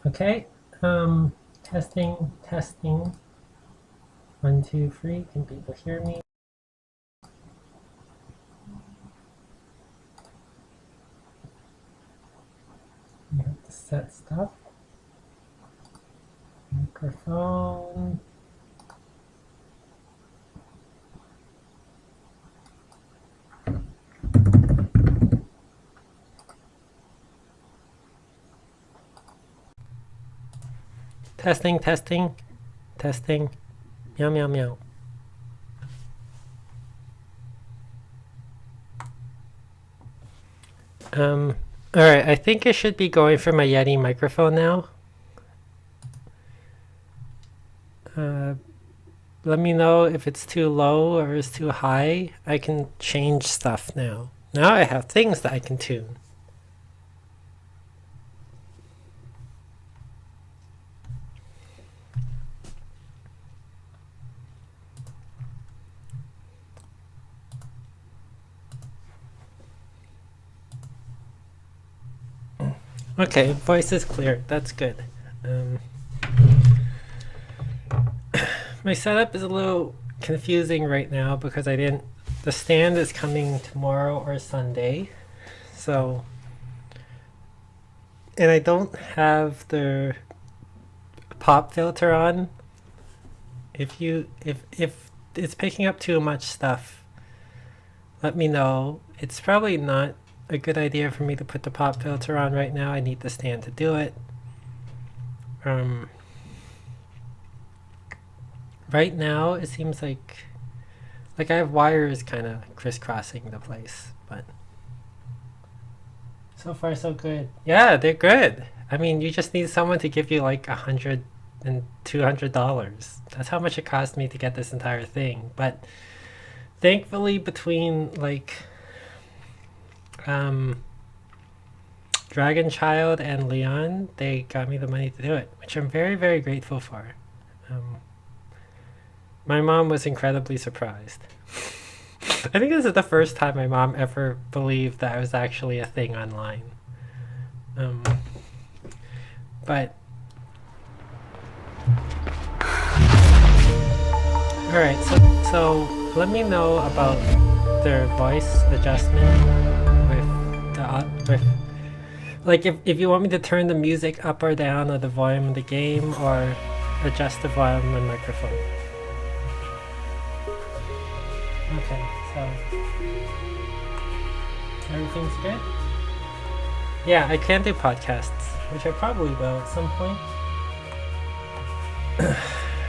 Okay. Testing, testing. 1, 2, 3. Can people hear me? You have to set stuff. Microphone. Testing, testing, testing. Meow, meow, meow. Alright, I think I should be going for my Yeti microphone now. Let me know if it's too low or it's too high. I can change stuff now. Now I have things that I can tune. Okay, voice is clear. That's good. My setup is a little confusing right now because the stand is coming tomorrow or Sunday. So, and I don't have the pop filter on. If it's picking up too much stuff, let me know. It's probably not a good idea for me to put the pop filter on right now. I need the stand to do it. Right now it seems like I have wires kind of crisscrossing the place, but so far so good. Yeah, they're good. I mean, you just need someone to give you like $100 and $200. That's how much it cost me to get this entire thing. But thankfully, between Dragon Child and Leon, they got me the money to do it, which I'm very, very grateful for. My mom was incredibly surprised. I think this is the first time my mom ever believed that I was actually a thing online. But alright, so let me know about their voice adjustment with like if you want me to turn the music up or down or the volume of the game or adjust the volume of the microphone. Okay, so everything's good? Yeah, I can do podcasts, which I probably will at some point.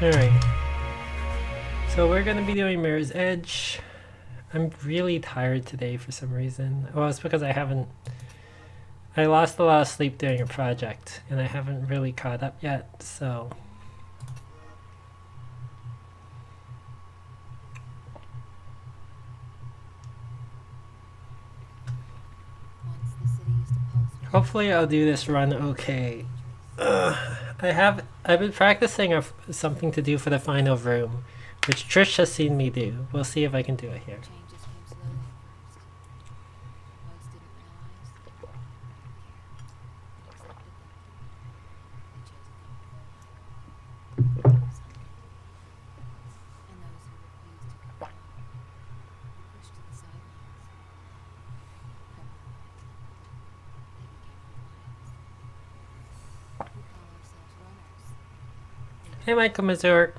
Alright. So we're gonna be doing Mirror's Edge. I'm really tired today for some reason. Well, it's because I lost a lot of sleep doing a project, and I haven't really caught up yet, so... Hopefully I'll do this run okay. I've been practicing something to do for the final room, which Trish has seen me do. We'll see if I can do it here. Hey, Michael Mazur.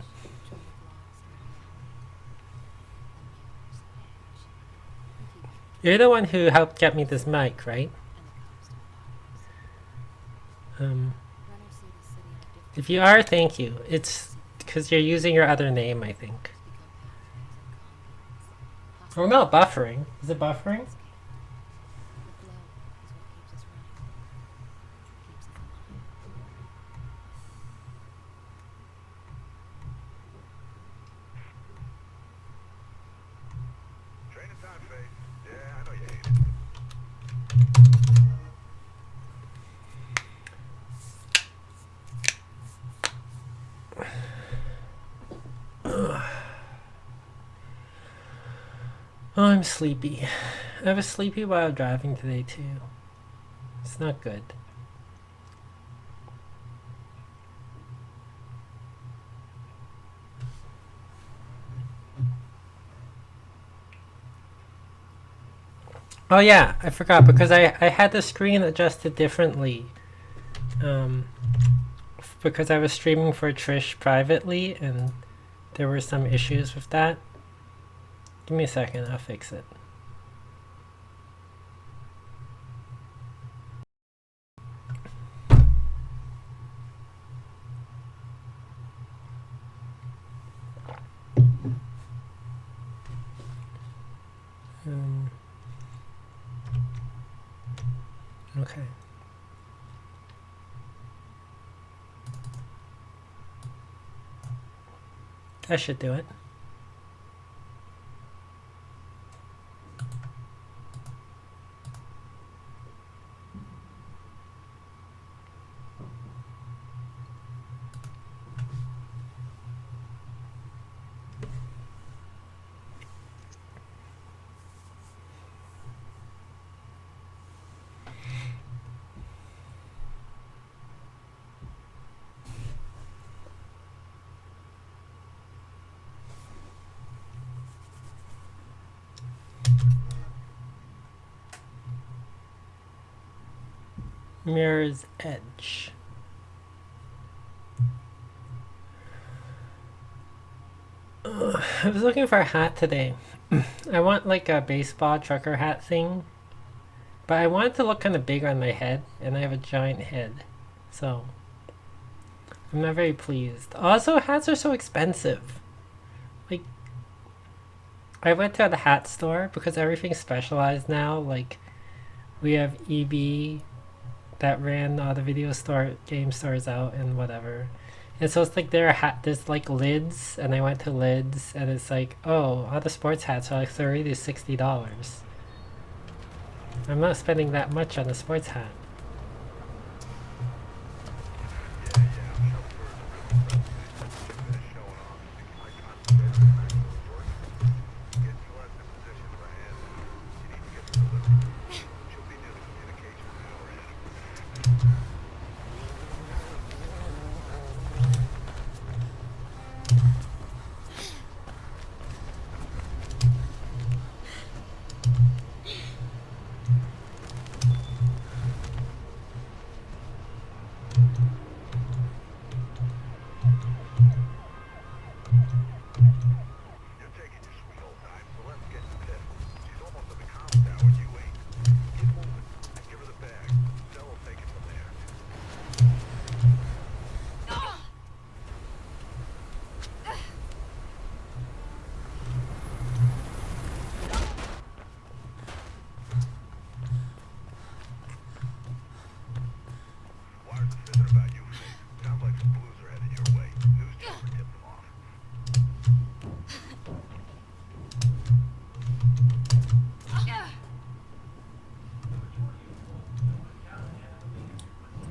You're the one who helped get me this mic, right? If you are, thank you. It's because you're using your other name, I think. Oh no, buffering. Is it buffering? Oh, I'm sleepy. I was sleepy while driving today too. It's not good. Oh yeah, I forgot because I had the screen adjusted differently. Um, because I was streaming for Trish privately and there were some issues with that. Give me a second, I'll fix it. Okay. That should do it. Mirror's Edge. I was looking for a hat today. I want like a baseball trucker hat thing, but I want it to look kind of big on my head, and I have a giant head, so I'm not very pleased. Also, hats are so expensive. Like, I went to the hat store because everything's specialized now. Like, we have EB that ran all the video store game stores out and whatever. And so it's like there's like lids, and I went to lids, and it's like, oh, all the sports hats are like $30 to $60. I'm not spending that much on a sports hat.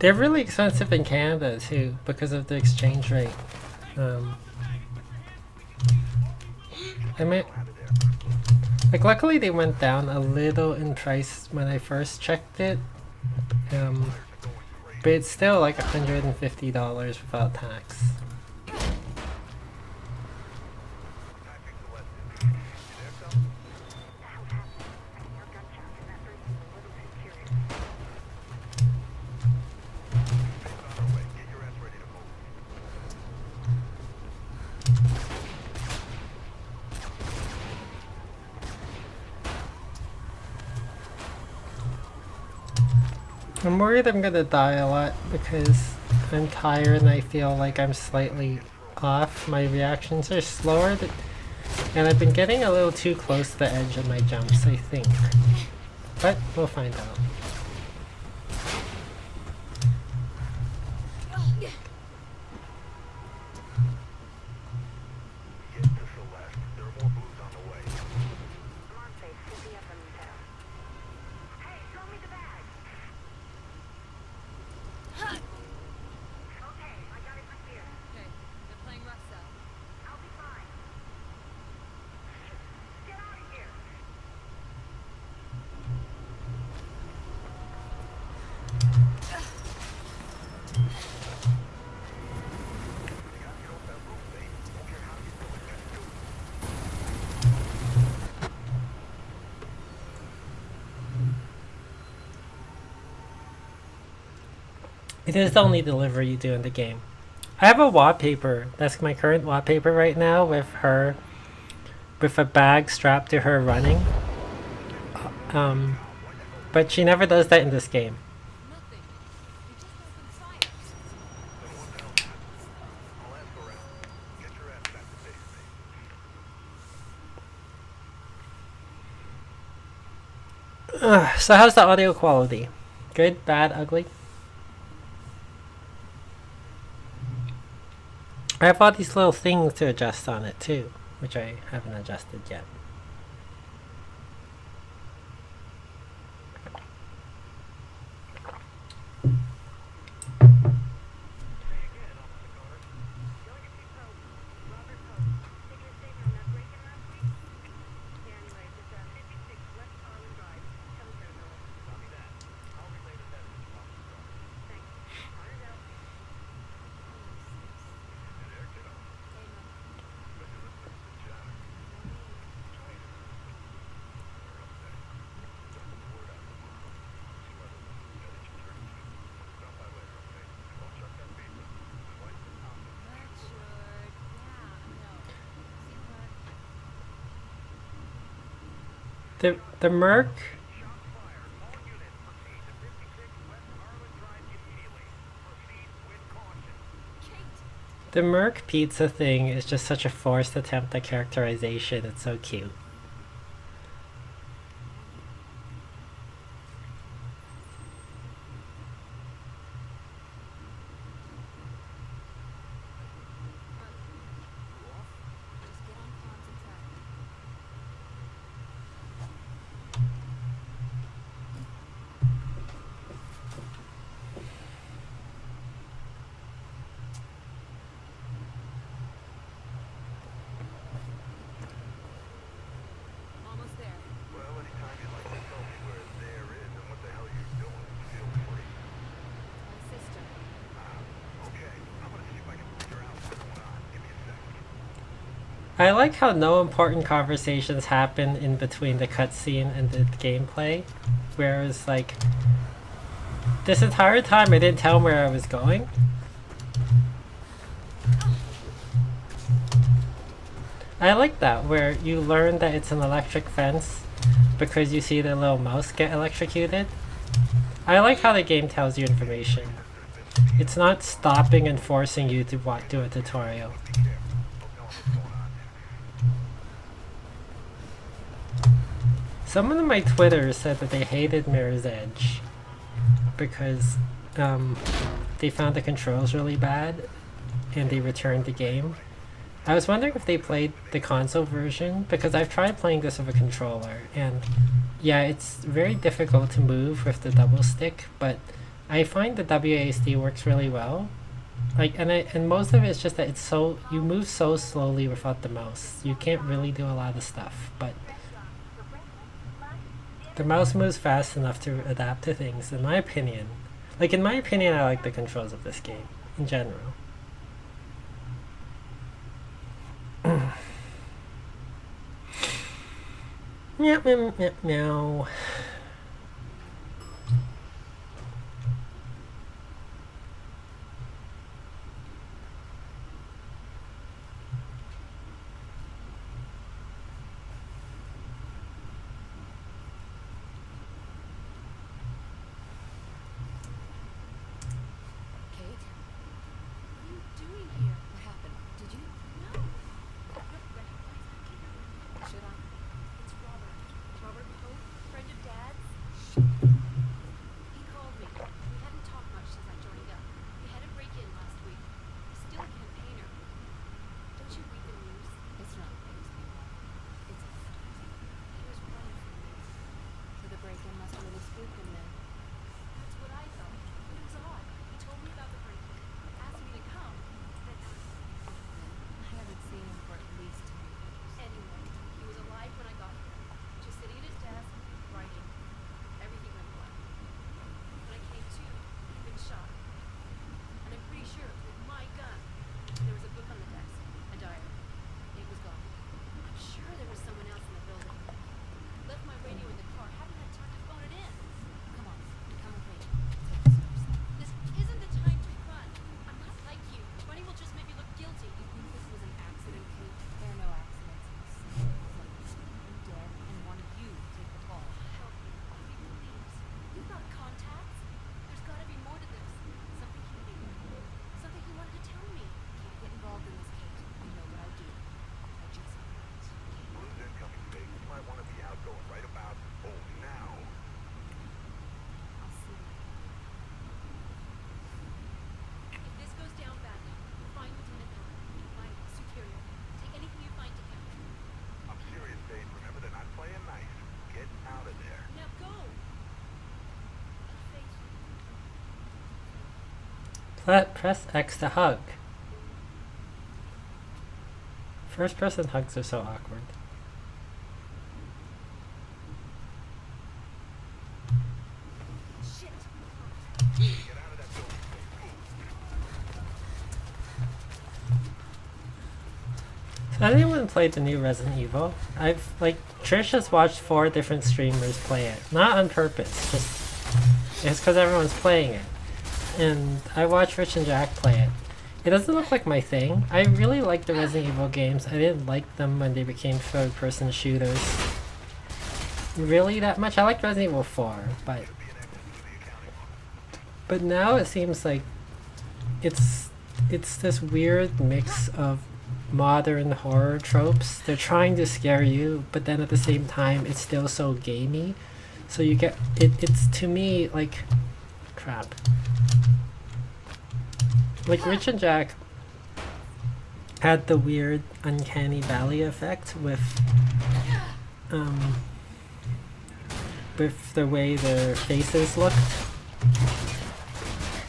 They're really expensive in Canada too because of the exchange rate. Um, I mean, like luckily they went down a little in price when I first checked it, um, but it's still like $150 without tax. I'm worried I'm gonna die a lot because I'm tired and I feel like I'm slightly off. My reactions are slower, and I've been getting a little too close to the edge of my jumps, I think. But we'll find out. It is the only delivery you do in the game. I have a wallpaper. That's my current wallpaper right now with her, with a bag strapped to her running. Um, but she never does that in this game. So how's the audio quality? Good, bad, ugly? I have all these little things to adjust on it too, which I haven't adjusted yet. The Merc. The Merc pizza thing is just such a forced attempt at characterization. It's so cute. I like how no important conversations happen in between the cutscene and the gameplay. Whereas, like, this entire time I didn't tell him where I was going. I like that, where you learn that it's an electric fence because you see the little mouse get electrocuted. I like how the game tells you information. It's not stopping and forcing you to do a tutorial. Someone on my Twitter said that they hated Mirror's Edge because they found the controls really bad and they returned the game. I was wondering if they played the console version because I've tried playing this with a controller and yeah, it's very difficult to move with the double stick, but I find the WASD works really well. Like, and most of it is just that it's so, you move so slowly without the mouse. You can't really do a lot of stuff, but the mouse moves fast enough to adapt to things, in my opinion. Like, in my opinion, I like the controls of this game, in general. Meow, meow, meow, meow. Press X to hug. First person hugs are so awkward. So has anyone played the new Resident Evil? Trish has watched 4 different streamers play it. Not on purpose, just it's because everyone's playing it. And I watched Rich and Jack play it. It doesn't look like my thing. I really like the Resident Evil games. I didn't like them when they became third-person shooters really that much. I liked Resident Evil 4, but now it seems like it's this weird mix of modern horror tropes. They're trying to scare you, but then at the same time it's still so gamey. So you get it's to me like crap. Like Rich and Jack had the weird uncanny valley effect with the way their faces looked.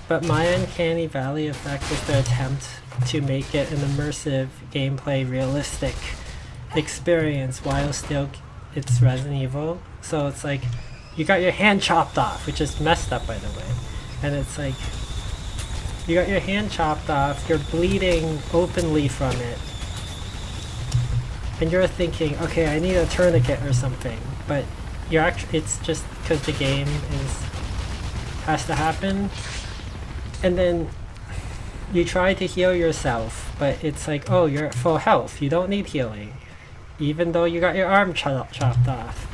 But my uncanny valley effect was the attempt to make it an immersive gameplay realistic experience while still it's Resident Evil. So it's like you got your hand chopped off, which is messed up by the way, and it's like you got your hand chopped off, you're bleeding openly from it, and you're thinking, okay, I need a tourniquet or something, but you're actually, it's just because the game has to happen. And then you try to heal yourself, but it's like, oh, you're at full health, you don't need healing, even though you got your arm chopped off.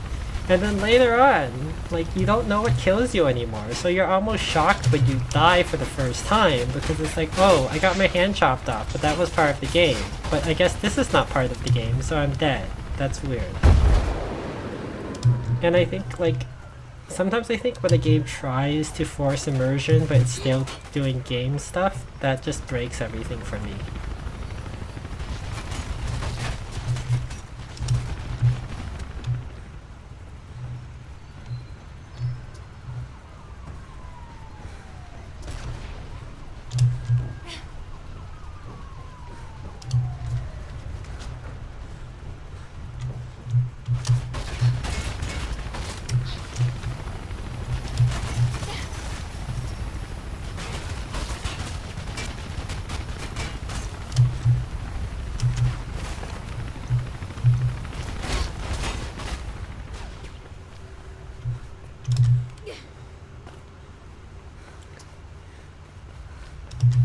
And then later on, like, you don't know what kills you anymore, so you're almost shocked when you die for the first time, because it's like, oh, I got my hand chopped off, but that was part of the game. But I guess this is not part of the game, so I'm dead. That's weird. And I think, like, sometimes I think when a game tries to force immersion, but it's still doing game stuff, that just breaks everything for me.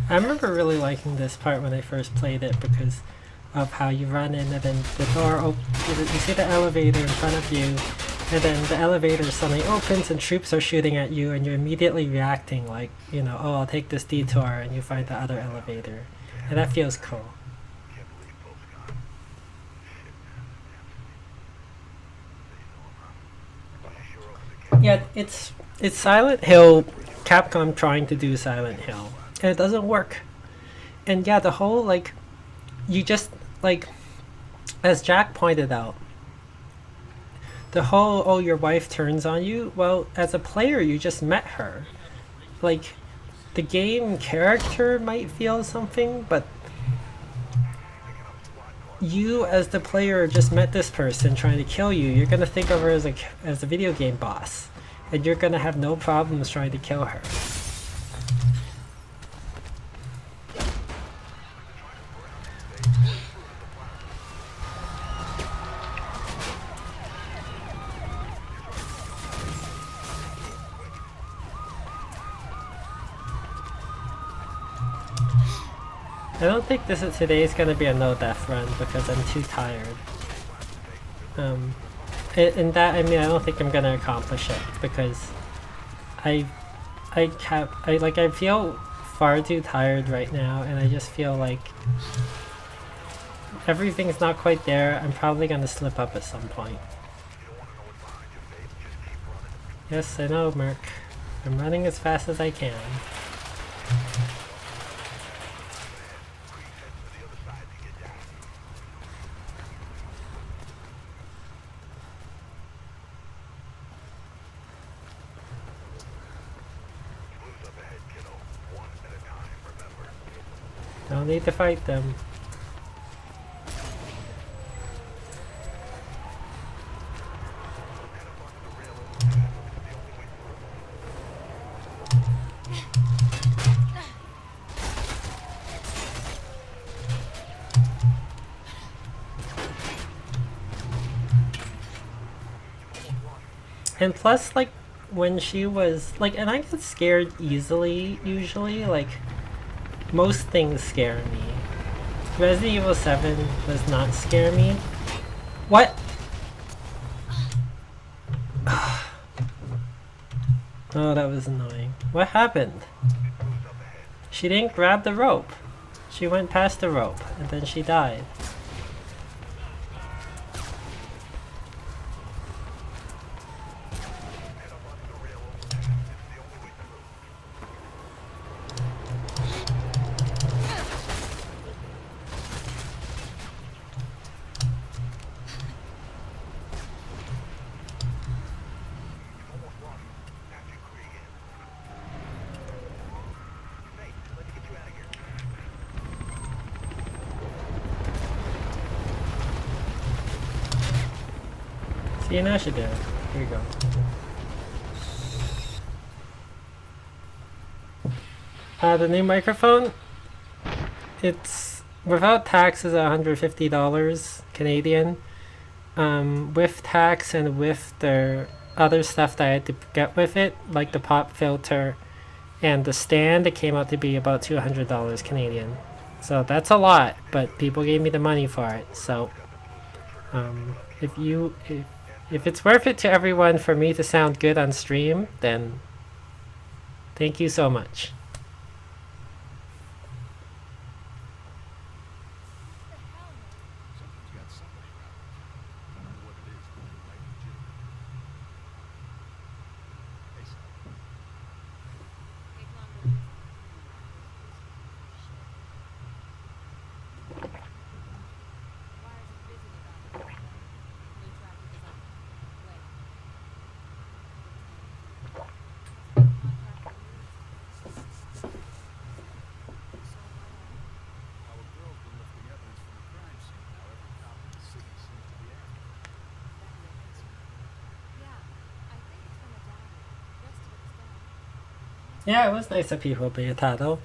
I remember really liking this part when I first played it because of how you run in and then the door you see the elevator in front of you, and then the elevator suddenly opens and troops are shooting at you and you're immediately reacting like, you know, oh, I'll take this detour, and you find the other elevator. And that feels cool. Yeah, it's Silent Hill, Capcom trying to do Silent Hill. And it doesn't work. And yeah, the whole, like, you just, like, as Jack pointed out, the whole, oh, your wife turns on you, well, as a player, you just met her. Like, the game character might feel something, but you, as the player, just met this person trying to kill you. You're gonna think of her as a video game boss. And you're gonna have no problems trying to kill her. I don't think today is gonna be a no death run because I'm too tired. In that, I mean, I don't think I'm gonna accomplish it because I feel far too tired right now, and I just feel like everything's not quite there. I'm probably gonna slip up at some point. Yes, I know, Merc. I'm running as fast as I can. Don't need to fight them. And plus, like, when she was, like, and I get scared easily, usually, like, most things scare me. Resident Evil 7 does not scare me. What? Oh, that was annoying. What happened? She didn't grab the rope. She went past the rope, and then she died. See, now she did. Here you go. The new microphone, it's without tax is $150 Canadian. With tax and with the other stuff that I had to get with it, like the pop filter and the stand, it came out to be about $200 Canadian. So that's a lot, but people gave me the money for it. So if it's worth it to everyone for me to sound good on stream, then thank you so much. Yeah, it was nice that people be a title.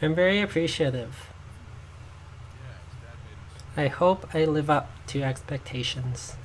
I'm very appreciative. I hope I live up to expectations.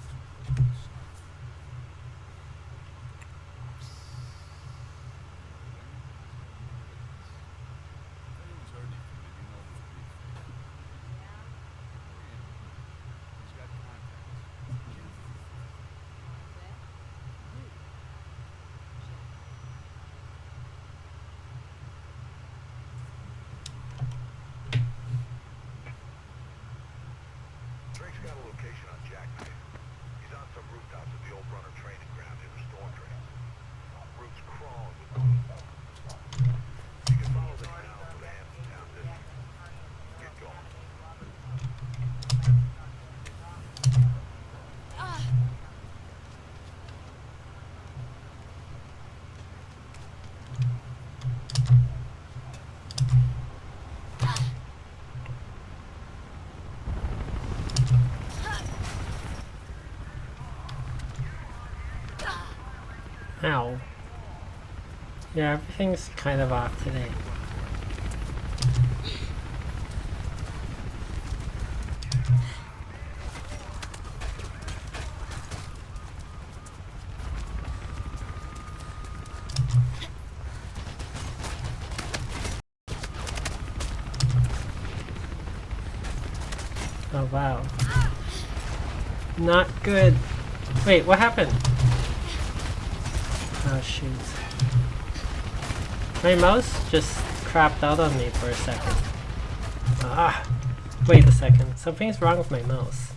Ow. Yeah, everything's kind of off today. Oh wow. Not good. Wait, what happened? Oh shoot. My mouse just crapped out on me for a second. Ah! Wait a second. Something's wrong with my mouse.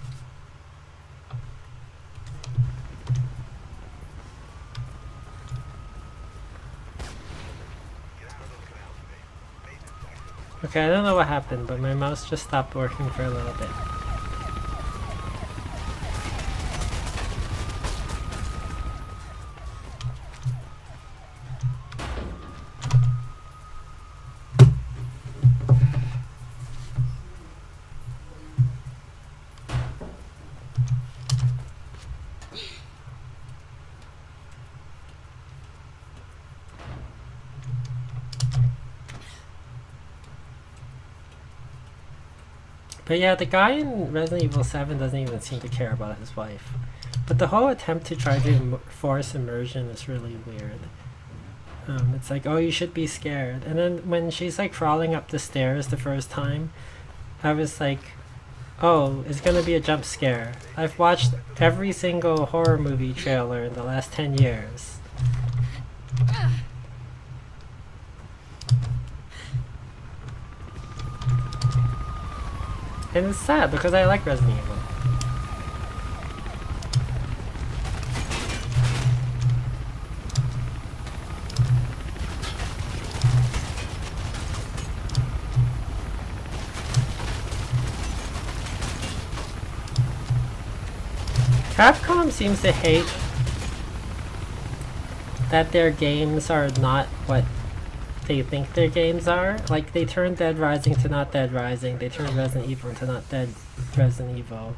Okay, I don't know what happened, but my mouse just stopped working for a little bit. But yeah, the guy in Resident Evil 7 doesn't even seem to care about his wife. But the whole attempt to try to force immersion is really weird. It's like, oh, you should be scared. And then when she's like crawling up the stairs the first time, I was like, oh, it's gonna be a jump scare. I've watched every single horror movie trailer in the last 10 years. And it's sad because I like Resident Evil. Capcom seems to hate that their games are not what they think their games are. Like, they turned Dead Rising to not Dead Rising. They turned Resident Evil to not Dead Resident Evil.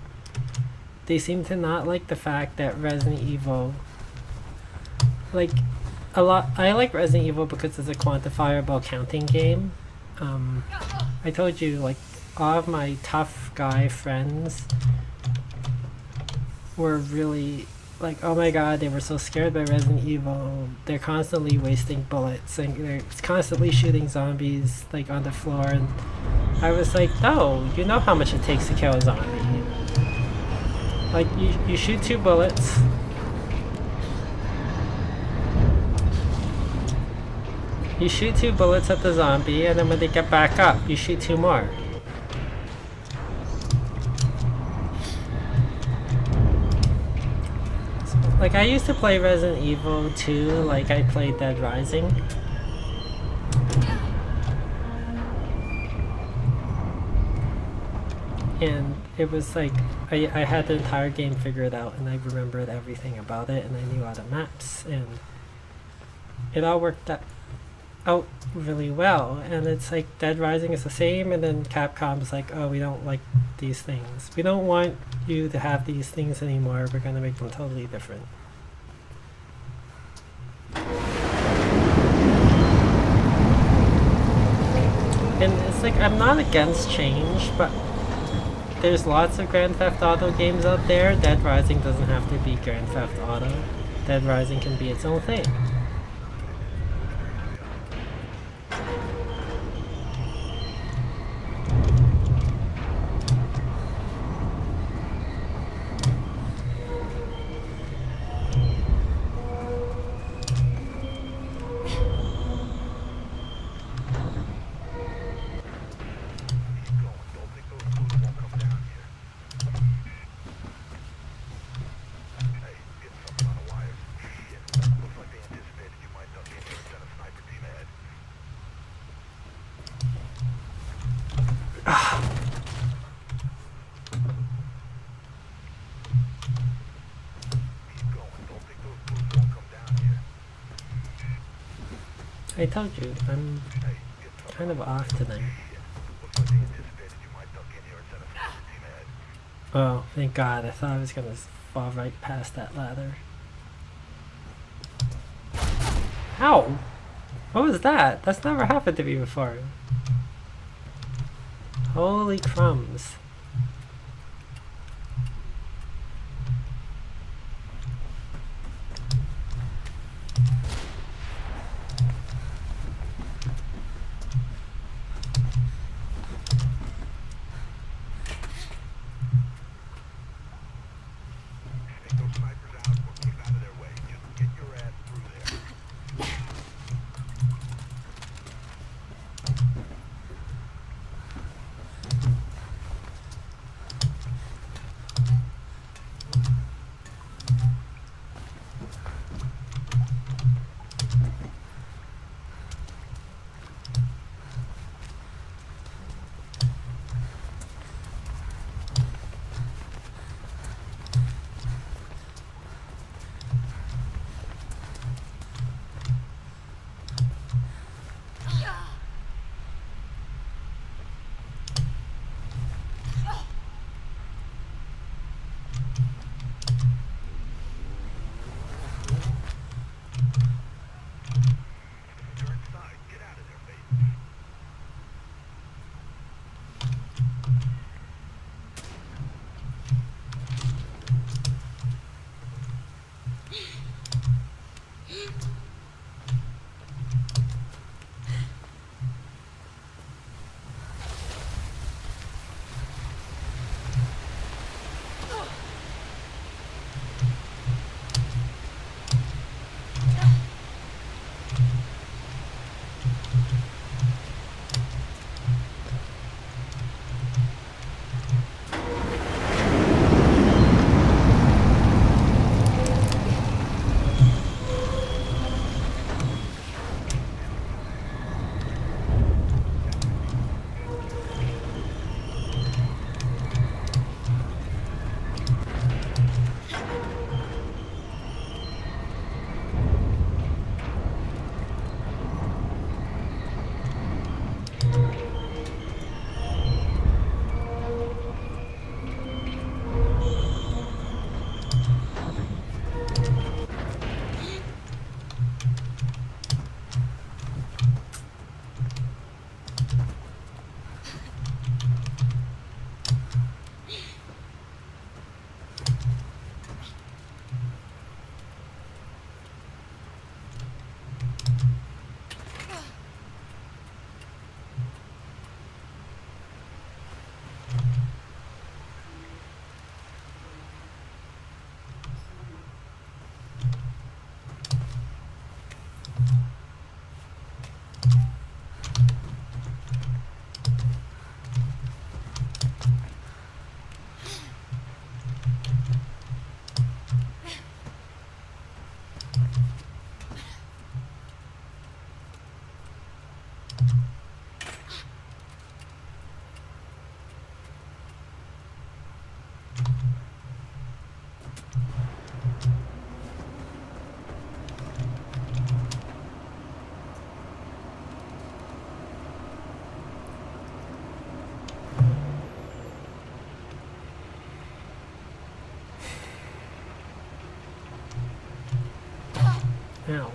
They seem to not like the fact that Resident Evil... Like, a lot... I like Resident Evil because it's a quantifiable counting game. I told you, like, all of my tough guy friends were really like, oh my god, they were so scared by Resident Evil. They're constantly wasting bullets and they're constantly shooting zombies like on the floor, and I was like, no, you know how much it takes to kill a zombie. Like, you shoot 2 bullets. You shoot 2 bullets at the zombie, and then when they get back up, you shoot 2 more. Like, I used to play Resident Evil 2 like I played Dead Rising. And it was like, I had the entire game figured out and I remembered everything about it and I knew all the maps and it all worked out really well. And it's like Dead Rising is the same, and then Capcom's like, oh, we don't like these things. We don't want you to have these things anymore. We're gonna make them totally different. And it's like, I'm not against change, but there's lots of Grand Theft Auto games out there. Dead Rising doesn't have to be Grand Theft Auto. Dead Rising can be its own thing. I told you, I'm kind of off tonight. Oh, thank God. I thought I was gonna fall right past that ladder. Ow! What was that? That's never happened to me before. Holy crumbs. Ow.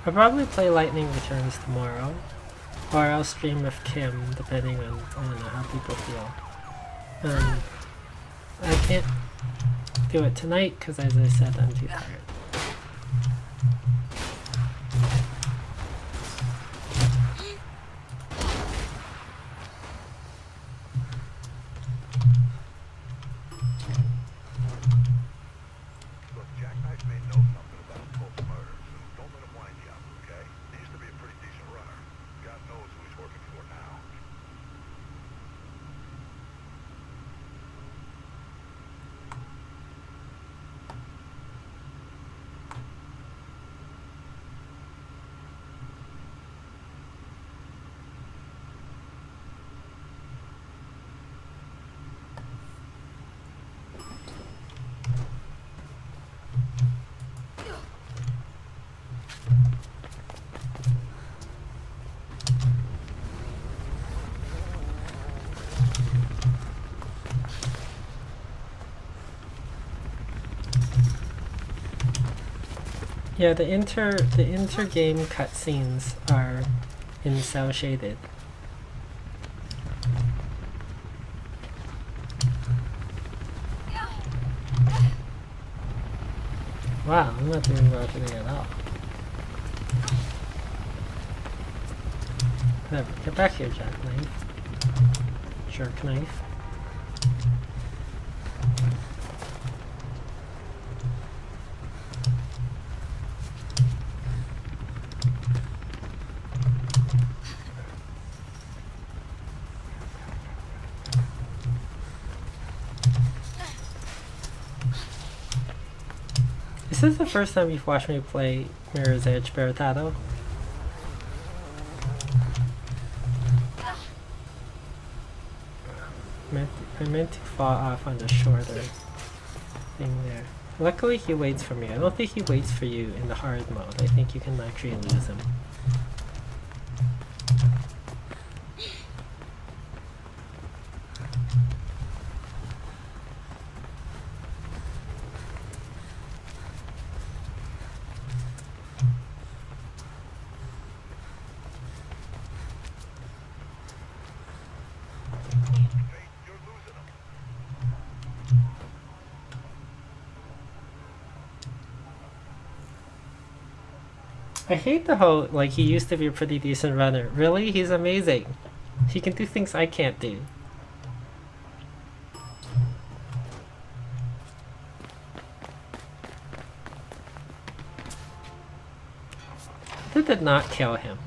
I'll probably play Lightning Returns tomorrow, or I'll stream with Kim, depending on how people feel. I can't do it tonight because, as I said, I'm too tired. Yeah, the inter-game cutscenes are in cell shaded. Wow, I'm not doing well today at all. Get back here, jackknife. Jerk knife. This is the first time you've watched me play Mirror's Edge Baratado. I meant to fall off on the shorter thing there. Luckily he waits for me. I don't think he waits for you in the hard mode. I think you can actually lose him. I hate the whole, like, he used to be a pretty decent runner. Really? He's amazing. He can do things I can't do. That did not kill him.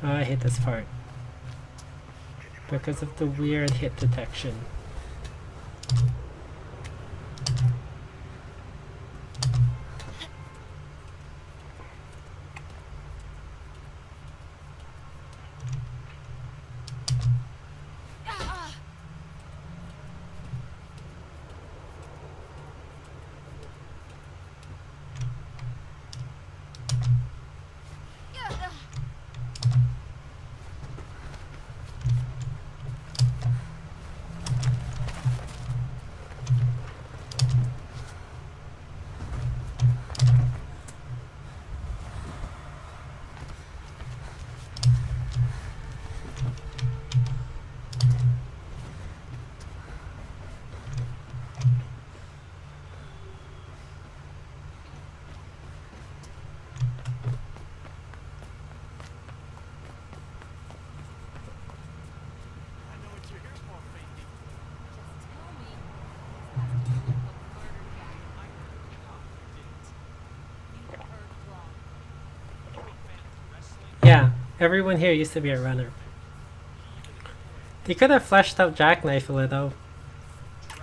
Oh, I hate this part. Because of the weird hit detection. Yeah, everyone here used to be a runner. They could have fleshed out Jackknife a little,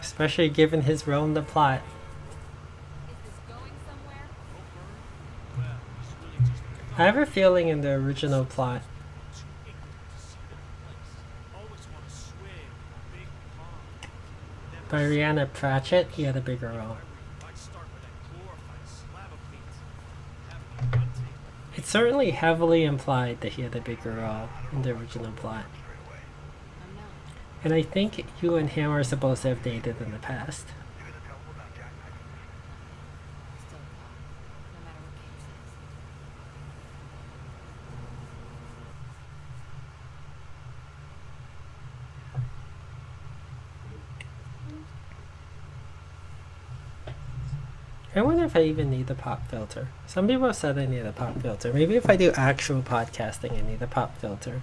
especially given his role in the plot. I have a feeling in the original plot, by Rihanna Pratchett, he had a bigger role. It's certainly heavily implied that he had a bigger role in the original plot. And I think you and him are supposed to have dated in the past. I wonder if I even need the pop filter. Some people have said I need a pop filter. Maybe if I do actual podcasting, I need a pop filter.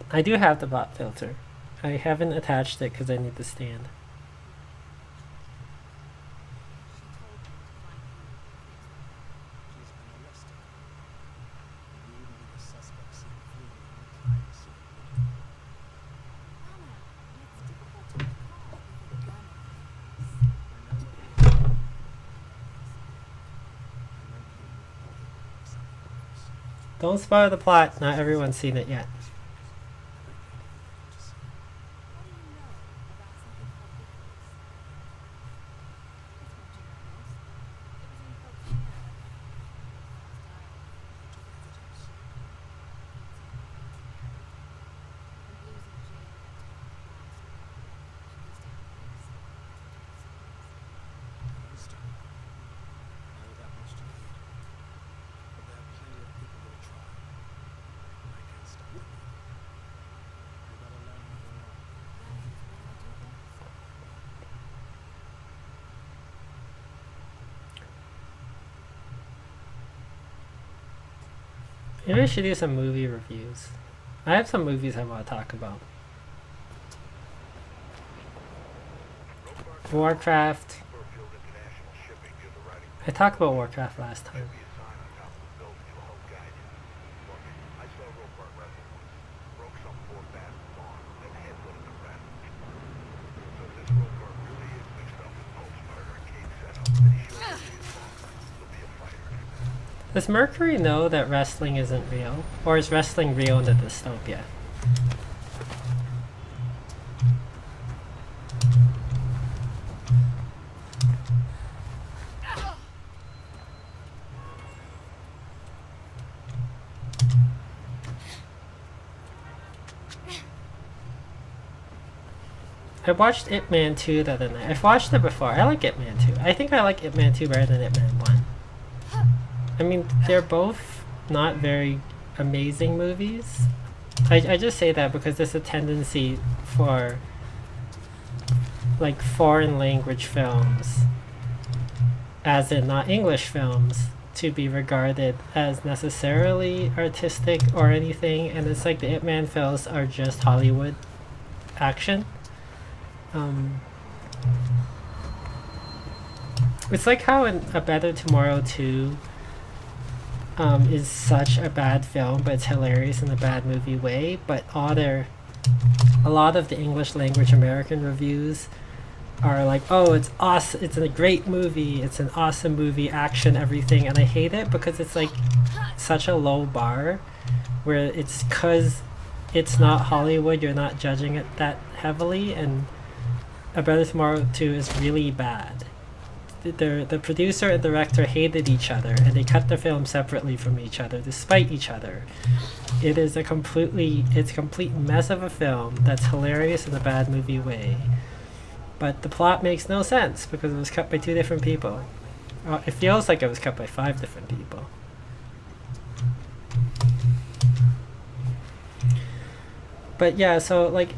I do have the pop filter. I haven't attached it because I need the stand. Don't spoil the plot. Not everyone's seen it yet. Maybe I should do some movie reviews. I have some movies I want to talk about. Warcraft. I talked about Warcraft last time. Does Mercury know that wrestling isn't real? Or is wrestling real in the dystopia? I watched Ip Man 2 the other night. I've watched it before. I like Ip Man 2. I think I like Ip Man 2 better than Ip Man 1. I mean, they're both not very amazing movies. I just say that because there's a tendency for like foreign language films, as in not English films, to be regarded as necessarily artistic or anything, and it's like the Ip Man films are just Hollywood action. It's like how in A Better Tomorrow 2 is such a bad film, but it's hilarious in a bad movie way. But a lot of the English language American reviews are like, oh, it's awesome, it's a great movie, it's an awesome movie, action, everything, and I hate it because it's like such a low bar, where it's because it's not Hollywood, you're not judging it that heavily, and A Better Tomorrow 2 is really bad. The producer and director hated each other, and they cut the film separately from each other, despite each other. It is a complete mess of a film that's hilarious in a bad movie way. But the plot makes no sense because it was cut by 2 different people. It feels like it was cut by 5 different people. But yeah, so like,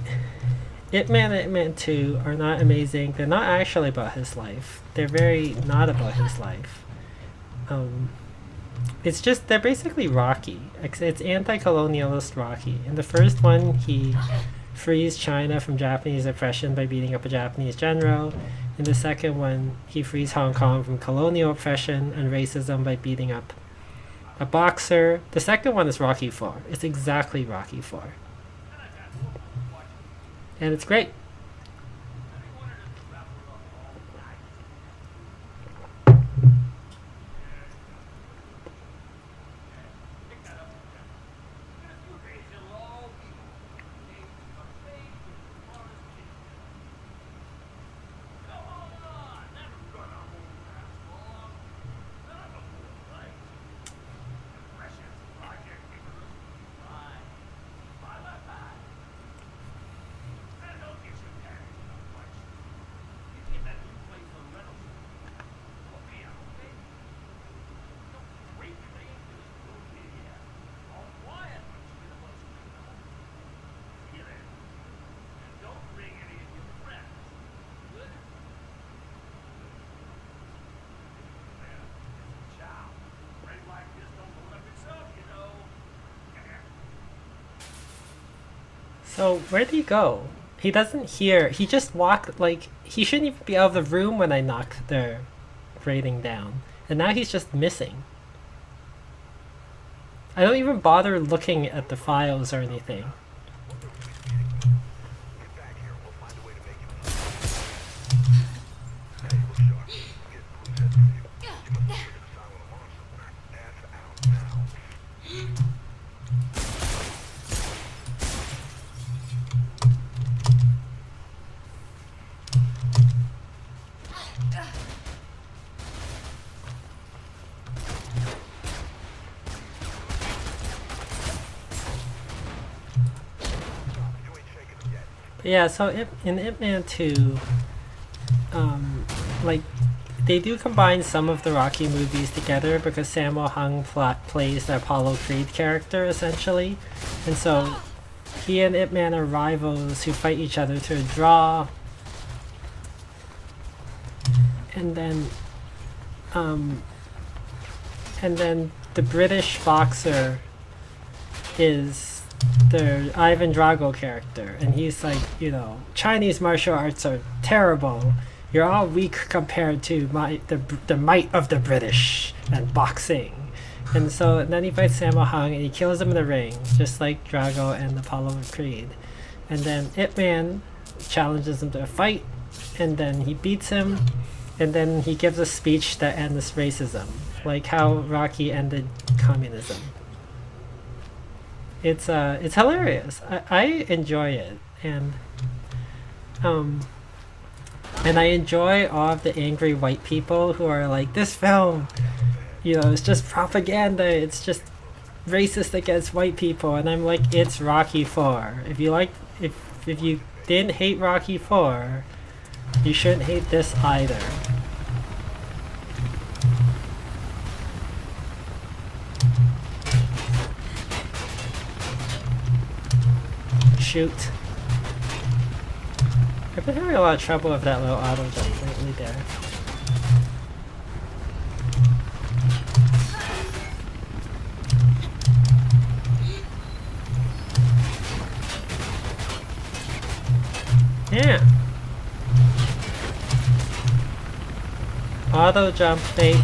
Ip Man and Ip Man 2 are not amazing. They're not actually about his life. They're very not about his life. It's just, they're basically Rocky. It's anti-colonialist Rocky. In the first one, he frees China from Japanese oppression by beating up a Japanese general. In the second one, he frees Hong Kong from colonial oppression and racism by beating up a boxer. The second one is Rocky 4. It's exactly Rocky 4. And it's great. So where did he go? He doesn't hear. He just walked like he shouldn't even be out of the room when I knocked their rating down. And now he's just missing. I don't even bother looking at the files or anything. Yeah, so in Ip Man 2, like, they do combine some of the Rocky movies together because Sammo Hung plays the Apollo Creed character, essentially. And so he and Ip Man are rivals who fight each other to a draw. And then, the British boxer is the Ivan Drago character, and he's like, you know, Chinese martial arts are terrible. You're all weak compared to the might of the British and boxing. And then he fights Sammo Hung and he kills him in the ring, just like Drago and Apollo Creed. And then Ip Man challenges him to a fight, and then he beats him, and then he gives a speech that ends racism, like how Rocky ended communism. It's hilarious. I enjoy it, and I enjoy all of the angry white people who are like, this film, you know, it's just propaganda. It's just racist against white people, and I'm like, it's Rocky 4. If you didn't hate Rocky 4, you shouldn't hate this either. Shoot. I've been having a lot of trouble with that little auto jump lately there. Yeah. Auto jump fake.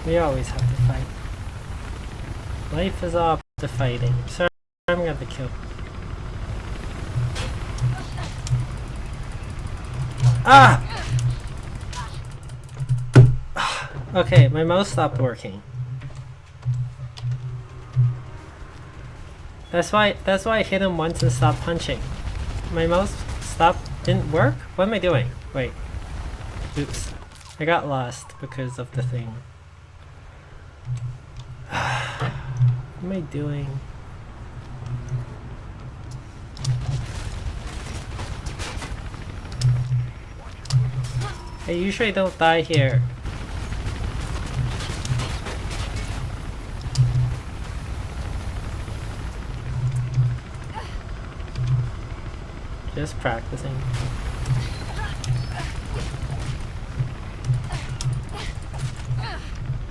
We always have to fight. Life is all the fighting. Sorry, I'm gonna kill. Ah! Okay, my mouse stopped working. That's why I hit him once and stopped punching. My mouse didn't work? What am I doing? Wait. Oops. I got lost because of the thing. What am I doing? I usually don't die here. Just practicing.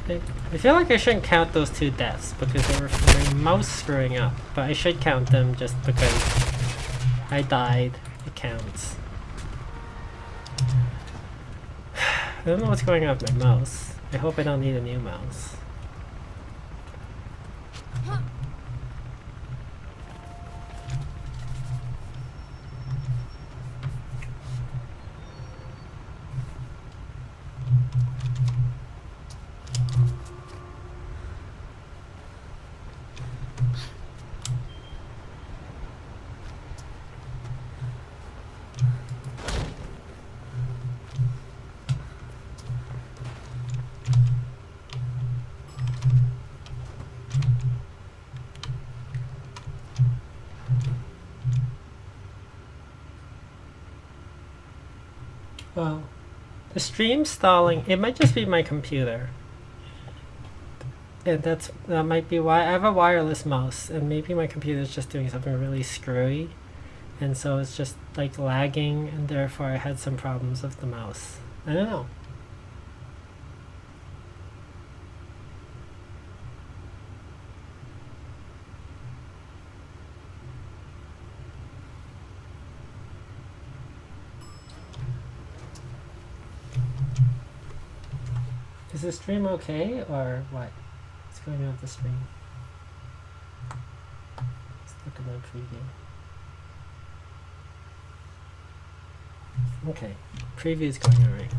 I feel like I shouldn't count those 2 deaths because they were from my mouse screwing up, but I should count them just because I died. It counts. I don't know what's going on with my mouse. I hope I don't need a new mouse. Well, the stream's stalling. It might just be my computer. and that might be why I have a wireless mouse, and maybe my computer is just doing something really screwy, and so it's just like lagging, and therefore I had some problems with the mouse. I don't know. Is the stream okay, or what? What's going on with the stream? Let's look at my preview. Okay, preview's going alright.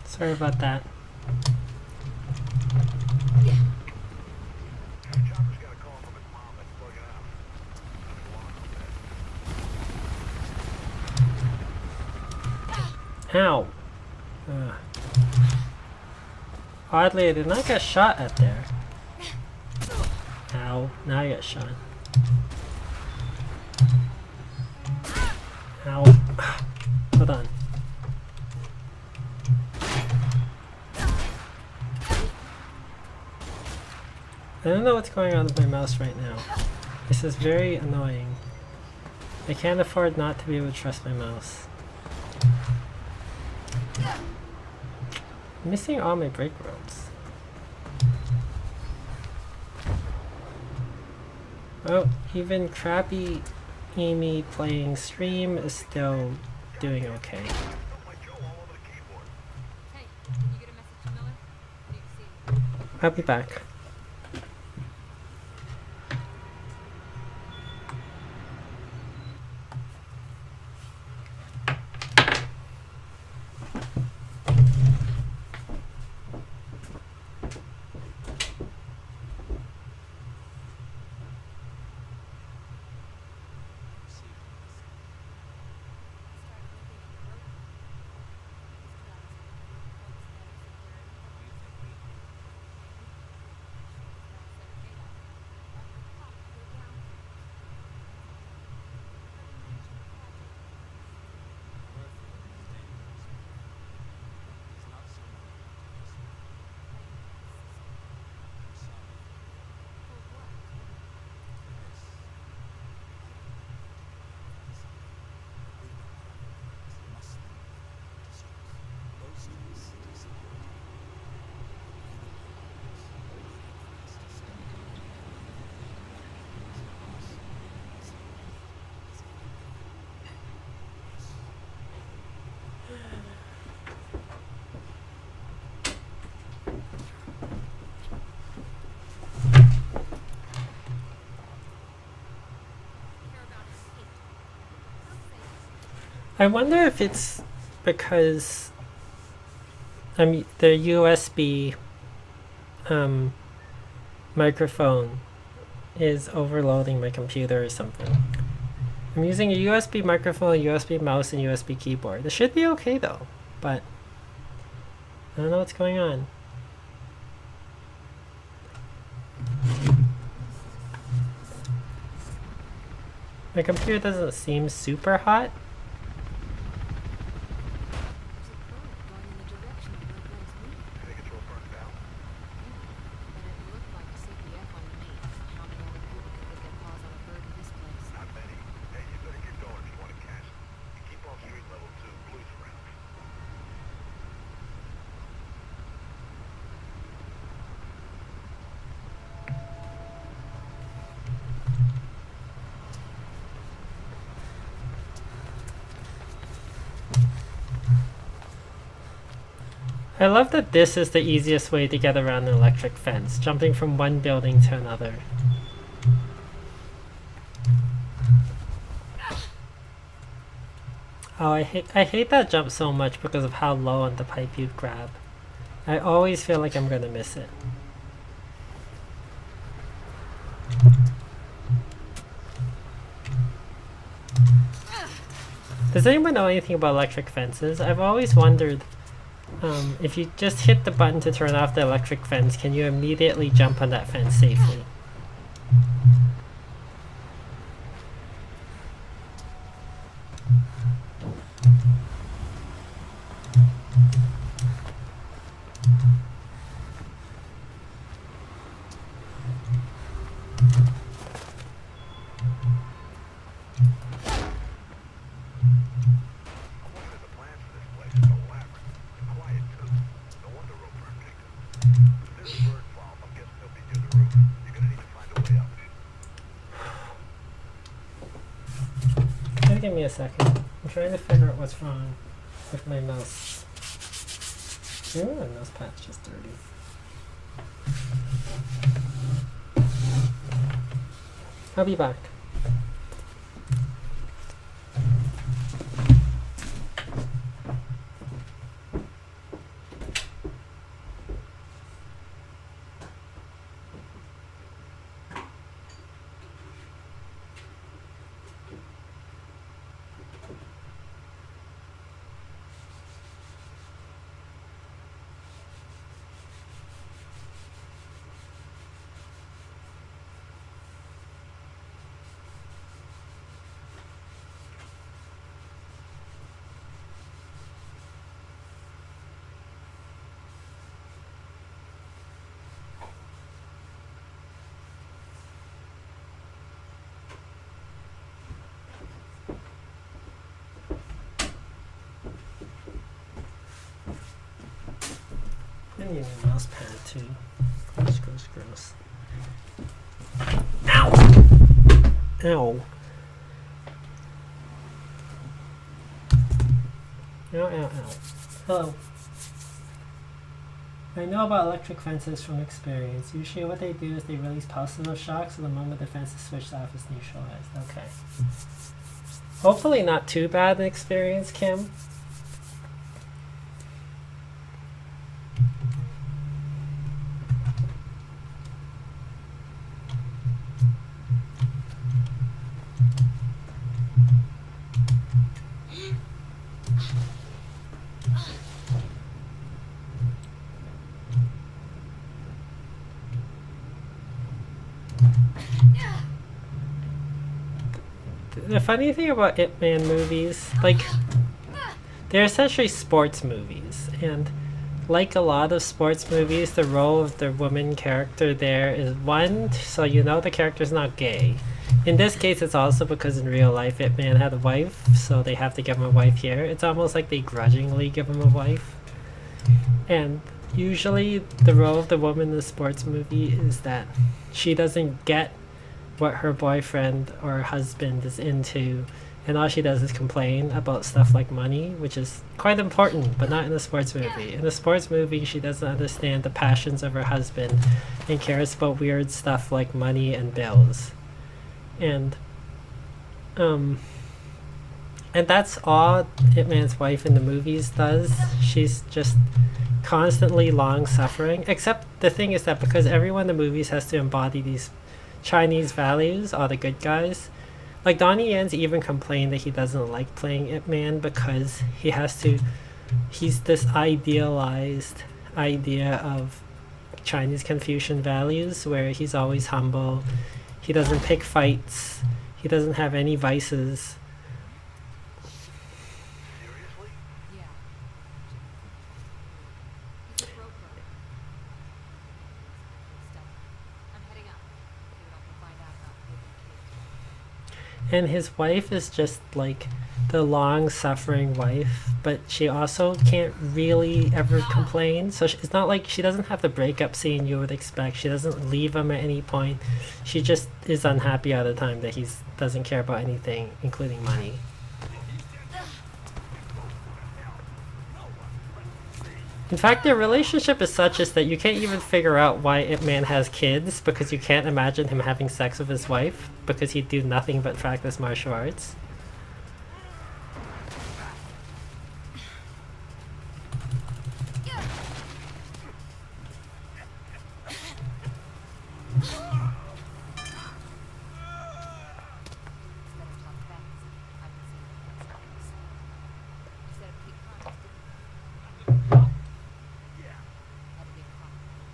Sorry about that. Ow! Oddly, I did not get shot at there. Ow, now I get shot. Ow. Hold on. I don't know what's going on with my mouse right now. This is very annoying. I can't afford not to be able to trust my mouse. I'm missing all my brake roads. Oh, even crappy Amy playing stream is still doing okay. I'll be back. I wonder if it's because the USB microphone is overloading my computer or something. I'm using a USB microphone, a USB mouse, and USB keyboard. It should be okay though, but I don't know what's going on. My computer doesn't seem super hot. I love that this is the easiest way to get around an electric fence, jumping from one building to another. Oh, I hate that jump so much because of how low on the pipe you grab. I always feel like I'm gonna miss it. Does anyone know anything about electric fences? I've always wondered if you just hit the button to turn off the electric fence, can you immediately jump on that fence safely? Give me a second. I'm trying to figure out what's wrong with my mouse. Ooh, my mouse pad's just dirty. I'll be back. I need a mouse pad too. Gross, gross, gross. Ow! Ow. Ow, ow, ow. Hello. I know about electric fences from experience. Usually what they do is they release positive shocks so the moment the fence is switched off is neutralized. Okay. Hopefully not too bad an experience, Kim. The funny thing about Ip Man movies, like, they're essentially sports movies, and like a lot of sports movies, the role of the woman character there is one, so you know the character's not gay. In this case, it's also because in real life, Ip Man had a wife, so they have to give him a wife here. It's almost like they grudgingly give him a wife. And usually, the role of the woman in the sports movie is that she doesn't get what her boyfriend or husband is into, and all she does is complain about stuff like money, which is quite important, but not in a sports movie. In a sports movie, she doesn't understand the passions of her husband and cares about weird stuff like money and bills. And that's all Hitman's wife in the movies does. She's just constantly long suffering, except the thing is that because everyone in the movies has to embody these Chinese values, all the good guys. Like Donnie Yen's even complained that he doesn't like playing Ip Man because he's this idealized idea of Chinese Confucian values where he's always humble, he doesn't pick fights, He doesn't have any vices. Yeah. He's a broker. Stuff. I'm heading out. Figured I could find out about the kids. And his wife is just like the long suffering wife, but she also can't really ever complain. So it's not like she doesn't have the breakup scene you would expect. She doesn't leave him at any point. She just is unhappy all the time that he doesn't care about anything, including money. In fact, their relationship is such as that you can't even figure out why Ip Man has kids, because you can't imagine him having sex with his wife, because he'd do nothing but practice martial arts. Better talk fast. I've been seeing the signs. You said a big promise, didn't you? Had a big promise.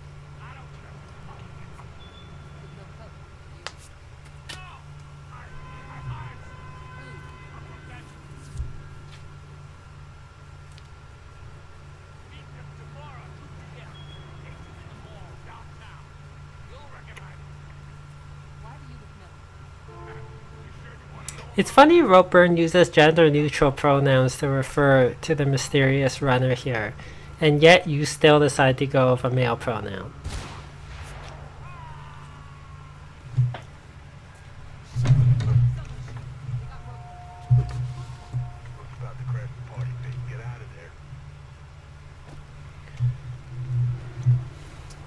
With no coat. You. Why were you with Miller? It's funny Ropeburn uses gender-neutral pronouns to refer to the mysterious runner here, and yet you still decide to go with a male pronoun.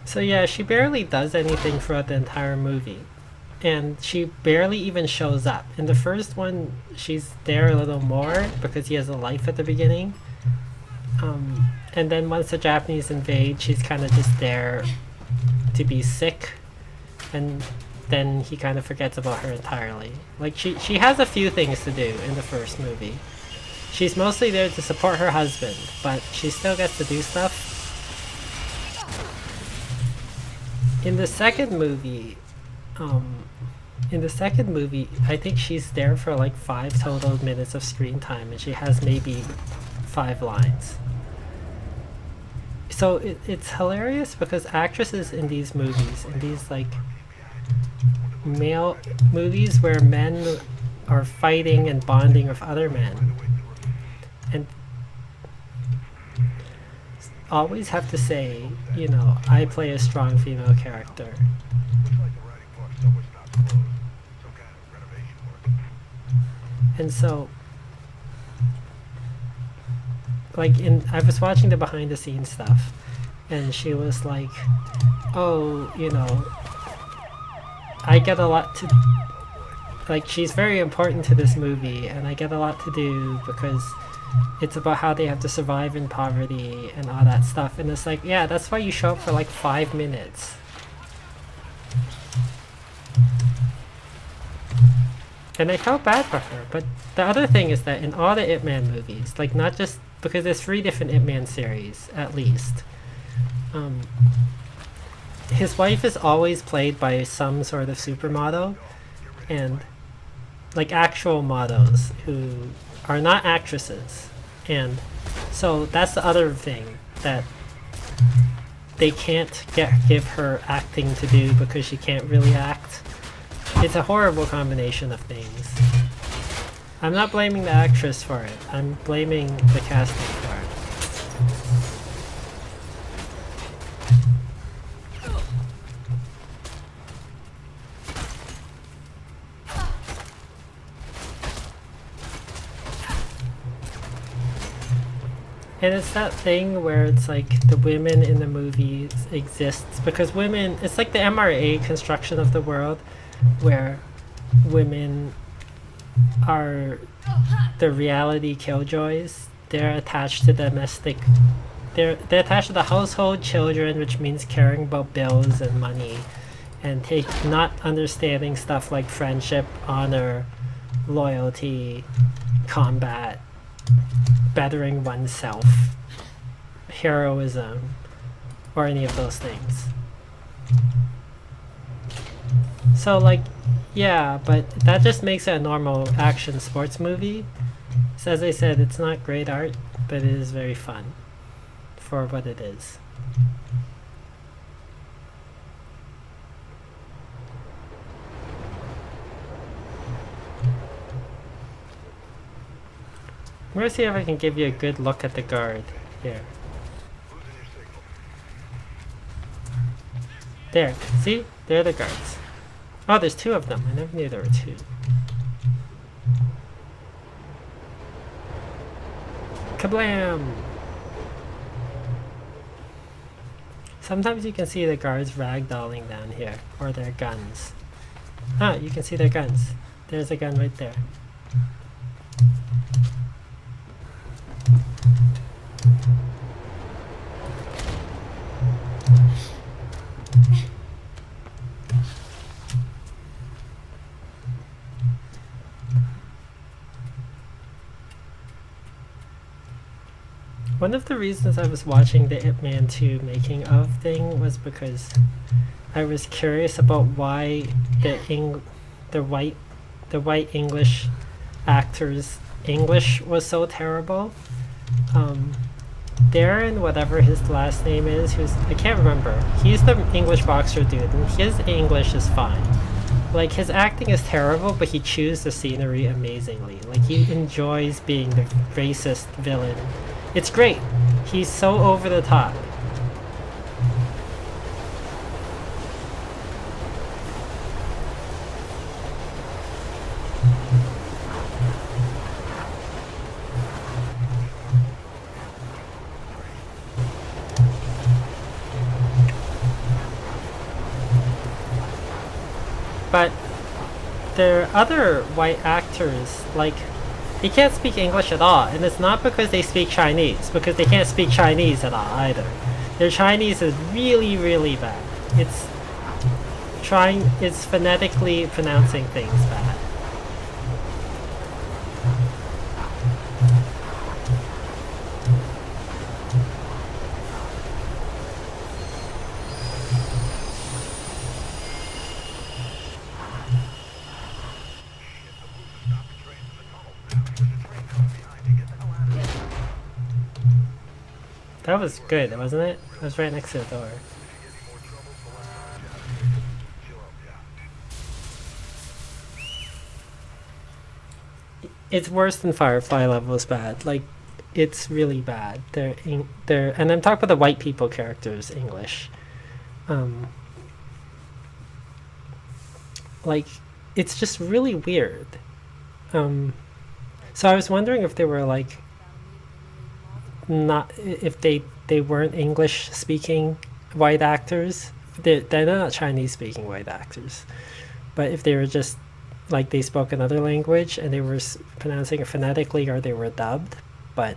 So yeah, she barely does anything throughout the entire movie. And she barely even shows up. In the first one, she's there a little more because he has a life at the beginning. And then once the Japanese invade, she's kind of just there to be sick. And then he kind of forgets about her entirely. Like, she has a few things to do in the first movie. She's mostly there to support her husband, but she still gets to do stuff. In the second movie, I think she's there for like 5 total minutes of screen time, and she has maybe 5 lines. So it's hilarious because actresses in these movies, in these like male movies where men are fighting and bonding with other men, and always have to say, you know, I play a strong female character. And so, like, I was watching the behind the scenes stuff, and she was like, oh, you know, I get a lot to, like, she's very important to this movie, and I get a lot to do because it's about how they have to survive in poverty and all that stuff. And it's like, yeah, that's why you show up for like 5 minutes. And I felt bad for her. But the other thing is that in all the Ip Man movies, like, not just because there's 3 different Ip Man series at least, his wife is always played by some sort of supermodel, and like actual models who are not actresses. And so that's the other thing, that they can't give her acting to do because she can't really act. It's a horrible combination of things. I'm not blaming the actress for it. I'm blaming the casting for it. And it's that thing where it's like the women in the movies exist because women, it's like the MRA construction of the world where women are the reality killjoys. They're attached to domestic, they're attached to the household children, which means caring about bills and money, and not understanding stuff like friendship, honor, loyalty, combat, bettering oneself, heroism, or any of those things. So like, yeah, but that just makes it a normal action sports movie. So as I said, it's not great art, but it is very fun for what it is. I'm gonna see if I can give you a good look at the guard here. There, see? They're the guards. Oh, there's two of them. I never knew there were two. Kablam! Sometimes you can see the guards ragdolling down here, or their guns. Ah, you can see their guns. There's a gun right there. One of the reasons I was watching the Ip Man 2 making of thing was because I was curious about why the white English actors' English was so terrible. Darren, whatever his last name is, I can't remember. He's the English boxer dude, and his English is fine. Like, his acting is terrible, but he chews the scenery amazingly. Like, he enjoys being the racist villain. It's great. He's so over the top. But there are other white actors, like, they can't speak English at all, and it's not because they speak Chinese, because they can't speak Chinese at all either. Their Chinese is really, really bad. It's phonetically pronouncing things bad. That was good, wasn't it? I was right next to the door. It's worse than Firefly levels bad. Like, it's really bad. And I'm talking about the white people characters English. Like, it's just really weird. So I was wondering if they were like not if they weren't English speaking white actors. They're not Chinese speaking white actors, but if they were just like they spoke another language and they were pronouncing it phonetically, or they were dubbed. But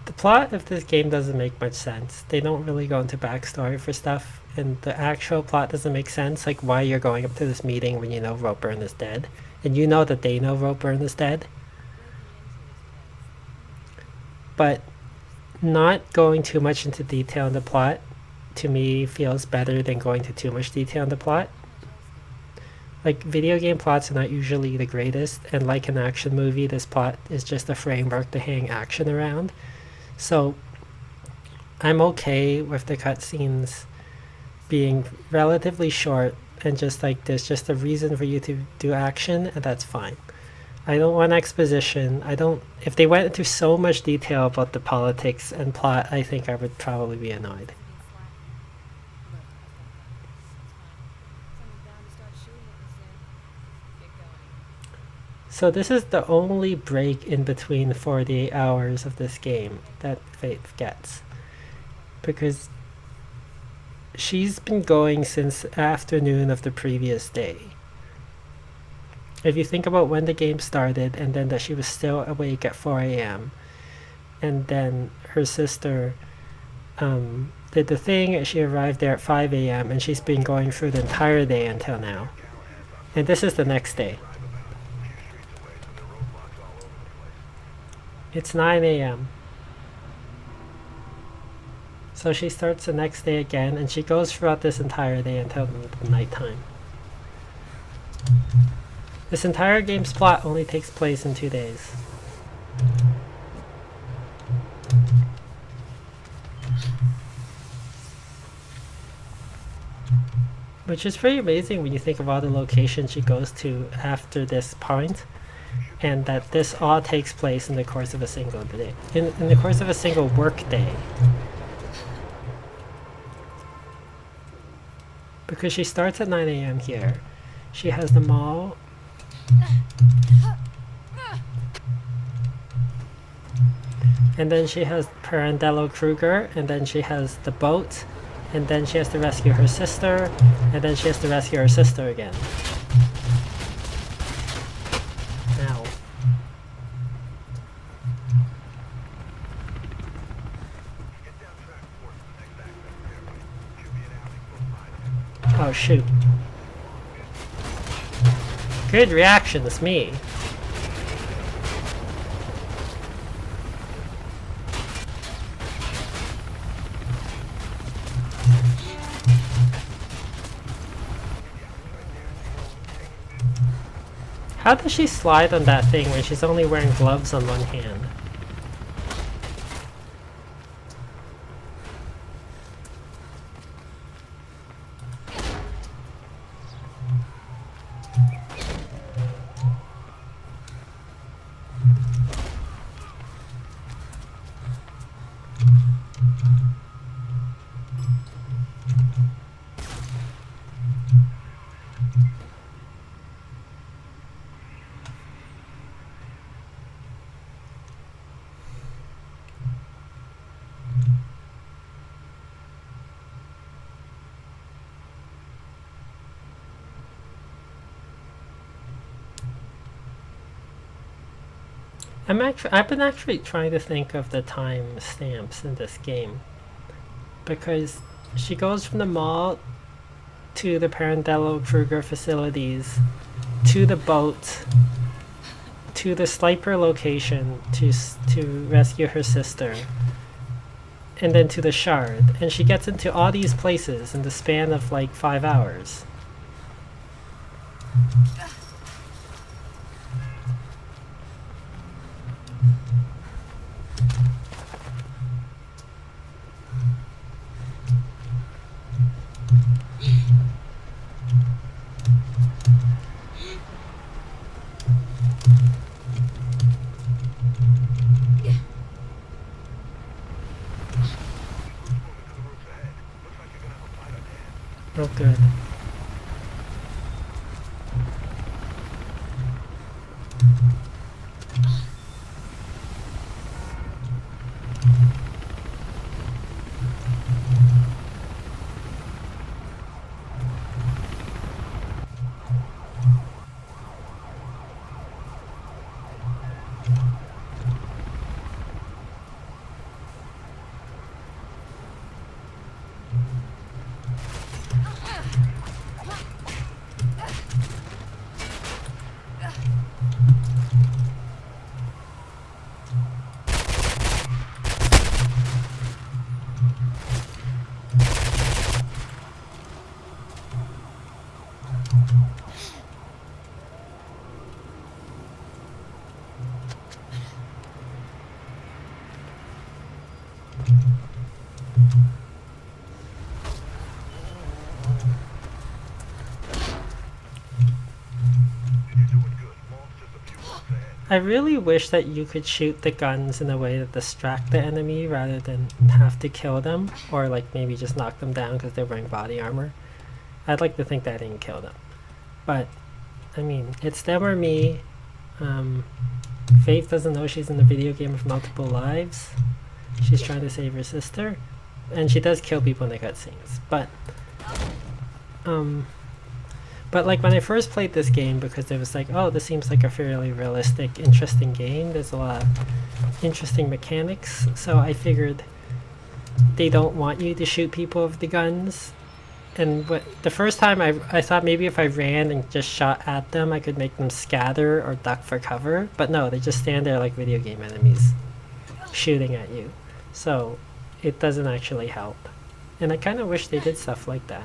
the plot of this game doesn't make much sense. They don't really go into backstory for stuff, and the actual plot doesn't make sense. Like, why you're going up to this meeting when you know Ropeburn is dead, and you know that they know Ropeburn is dead. But not going too much into detail in the plot, to me, feels better than going to too much detail in the plot. Like, video game plots are not usually the greatest, and like an action movie, this plot is just a framework to hang action around. So I'm okay with the cutscenes being relatively short and just like there's just a reason for you to do action, and that's fine. I don't want exposition. I don't. If they went into so much detail about the politics and plot, I think I would probably be annoyed. So this is the only break in between 48 hours of this game that Faith gets. Because she's been going since afternoon of the previous day. If you think about when the game started and then that she was still awake at 4 a.m. and then her sister did the thing and she arrived there at 5 a.m. and she's been going through the entire day until now. And this is the next day. It's 9 a.m. So she starts the next day again and she goes throughout this entire day until the nighttime. This entire game's plot only takes place in 2 days. Which is pretty amazing when you think of all the locations she goes to after this point, and that this all takes place in the course of a single day. In the course of a single work day. Because she starts at 9 a.m. here. She has the mall. And then she has Pirandello Kruger, and then she has the boat, and then she has to rescue her sister, and then she has to rescue her sister again. Ow. Oh shoot. Good reaction, it's me. How does she slide on that thing when she's only wearing gloves on one hand? I've been actually trying to think of the time stamps in this game, because she goes from the mall to the Pirandello Kruger facilities, to the boat, to the sniper location to rescue her sister, and then to the shard, and she gets into all these places in the span of like 5 hours. Oh good. I really wish that you could shoot the guns in a way that distract the enemy rather than have to kill them, or like maybe just knock them down because they're wearing body armor. I'd like to think that I didn't kill them, but I mean, it's them or me. Faith doesn't know she's in a video game with multiple lives. She's trying to save her sister. and she does kill people in the cutscenes. Um, but like when I first played this game, because it was like, oh, this seems like a fairly realistic, interesting game. There's a lot of interesting mechanics, so I figured they don't want you to shoot people with the guns. And the first time I thought maybe if I ran and just shot at them, I could make them scatter or duck for cover. But no, they just stand there like video game enemies, shooting at you. So it doesn't actually help. And I kind of wish they did stuff like that.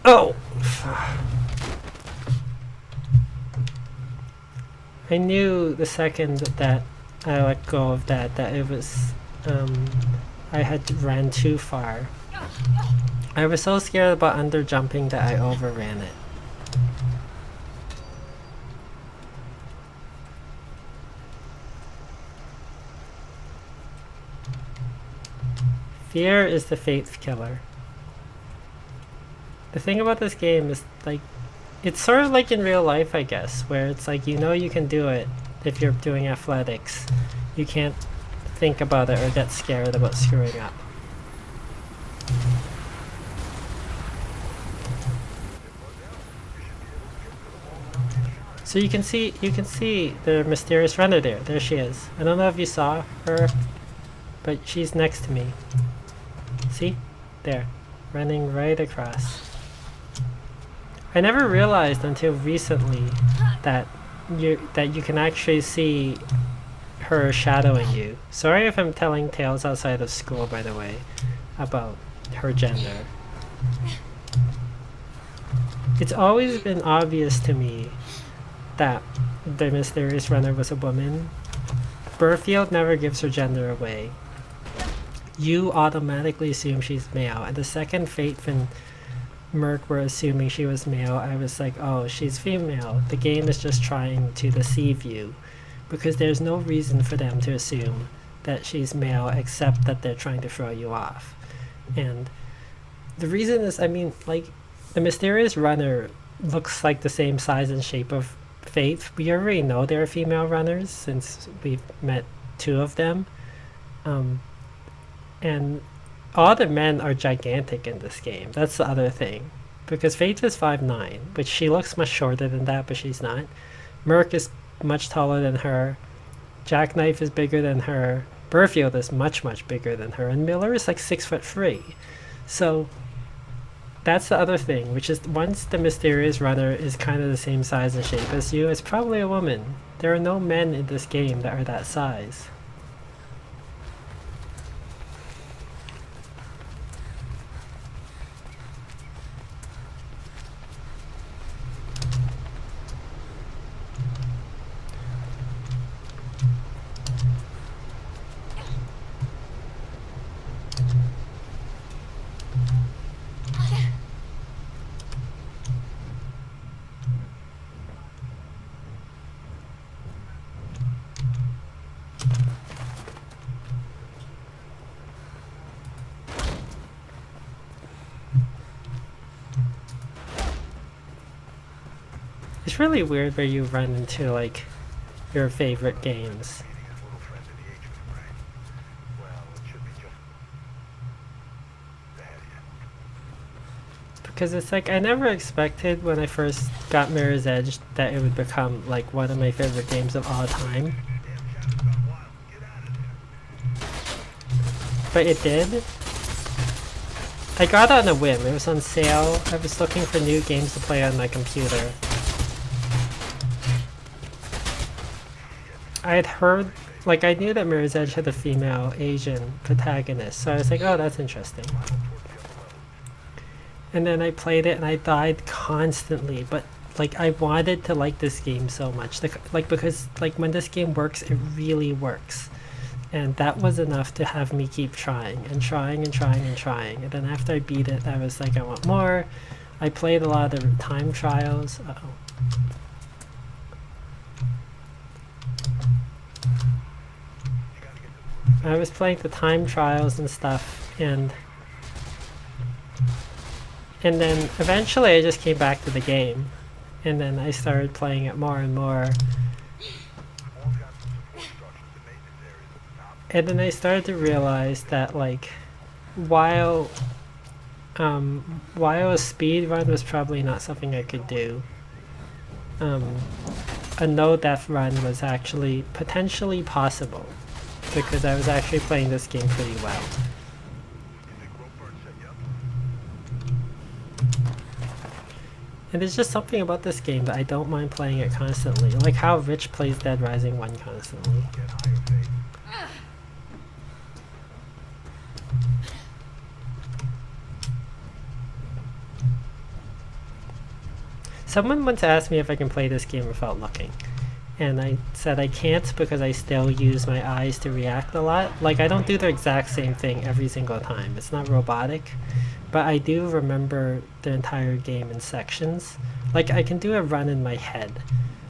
Oh! I knew the second that I let go of that it was, I had ran too far. I was so scared about under jumping that I overran it. Fear is the faith killer. The thing about this game is, like, it's sort of like in real life, I guess, where it's like, you know you can do it if you're doing athletics. You can't think about it or get scared about screwing up. So you can see the mysterious runner there. There she is. I don't know if you saw her, but she's next to me. See? There. Running right across. I never realized until recently that you can actually see her shadowing you. Sorry if I'm telling tales outside of school, by the way, about her gender. It's always been obvious to me that the mysterious runner was a woman. Burfield never gives her gender away. You automatically assume she's male, and the second Faith and Merc were assuming she was male, I was like, oh, she's female. The game is just trying to deceive you, because there's no reason for them to assume that she's male except that they're trying to throw you off. And the reason is, I mean, like, the mysterious runner looks like the same size and shape of Faith. We already know there are female runners since we've met two of them. And all the men are gigantic in this game. That's the other thing. Because Faith is 5'9", which she looks much shorter than that, but she's not. Merc is much taller than her. Jackknife is bigger than her. Burfield is much, much bigger than her. And Miller is like 6'3". So that's the other thing, which is once the mysterious runner is kind of the same size and shape as you, it's probably a woman. There are no men in this game that are that size. It's really weird where you run into, like, your favorite games. Because it's like, I never expected when I first got Mirror's Edge that it would become, like, one of my favorite games of all time. But it did. I got it on a whim. It was on sale. I was looking for new games to play on my computer. I had heard, like, I knew that Mirror's Edge had a female Asian protagonist, so I was like, oh, that's interesting. And then I played it and I died constantly, but like I wanted to like this game so much, like because like when this game works, it really works, and that was enough to have me keep trying and trying and trying and trying. And then after I beat it, I was like, I want more. I played a lot of the time trials. I was playing the time trials and stuff, and then eventually I just came back to the game, and then I started playing it more and more, and then I started to realize that like while while a speed run was probably not something I could do, a no death run was actually potentially possible because I was actually playing this game pretty well. And there's just something about this game that I don't mind playing it constantly, like how Rich plays Dead Rising 1 constantly. Someone once asked me if I can play this game without looking, and I said I can't because I still use my eyes to react a lot. Like, I don't do the exact same thing every single time. It's not robotic, but I do remember the entire game in sections. Like, I can do a run in my head.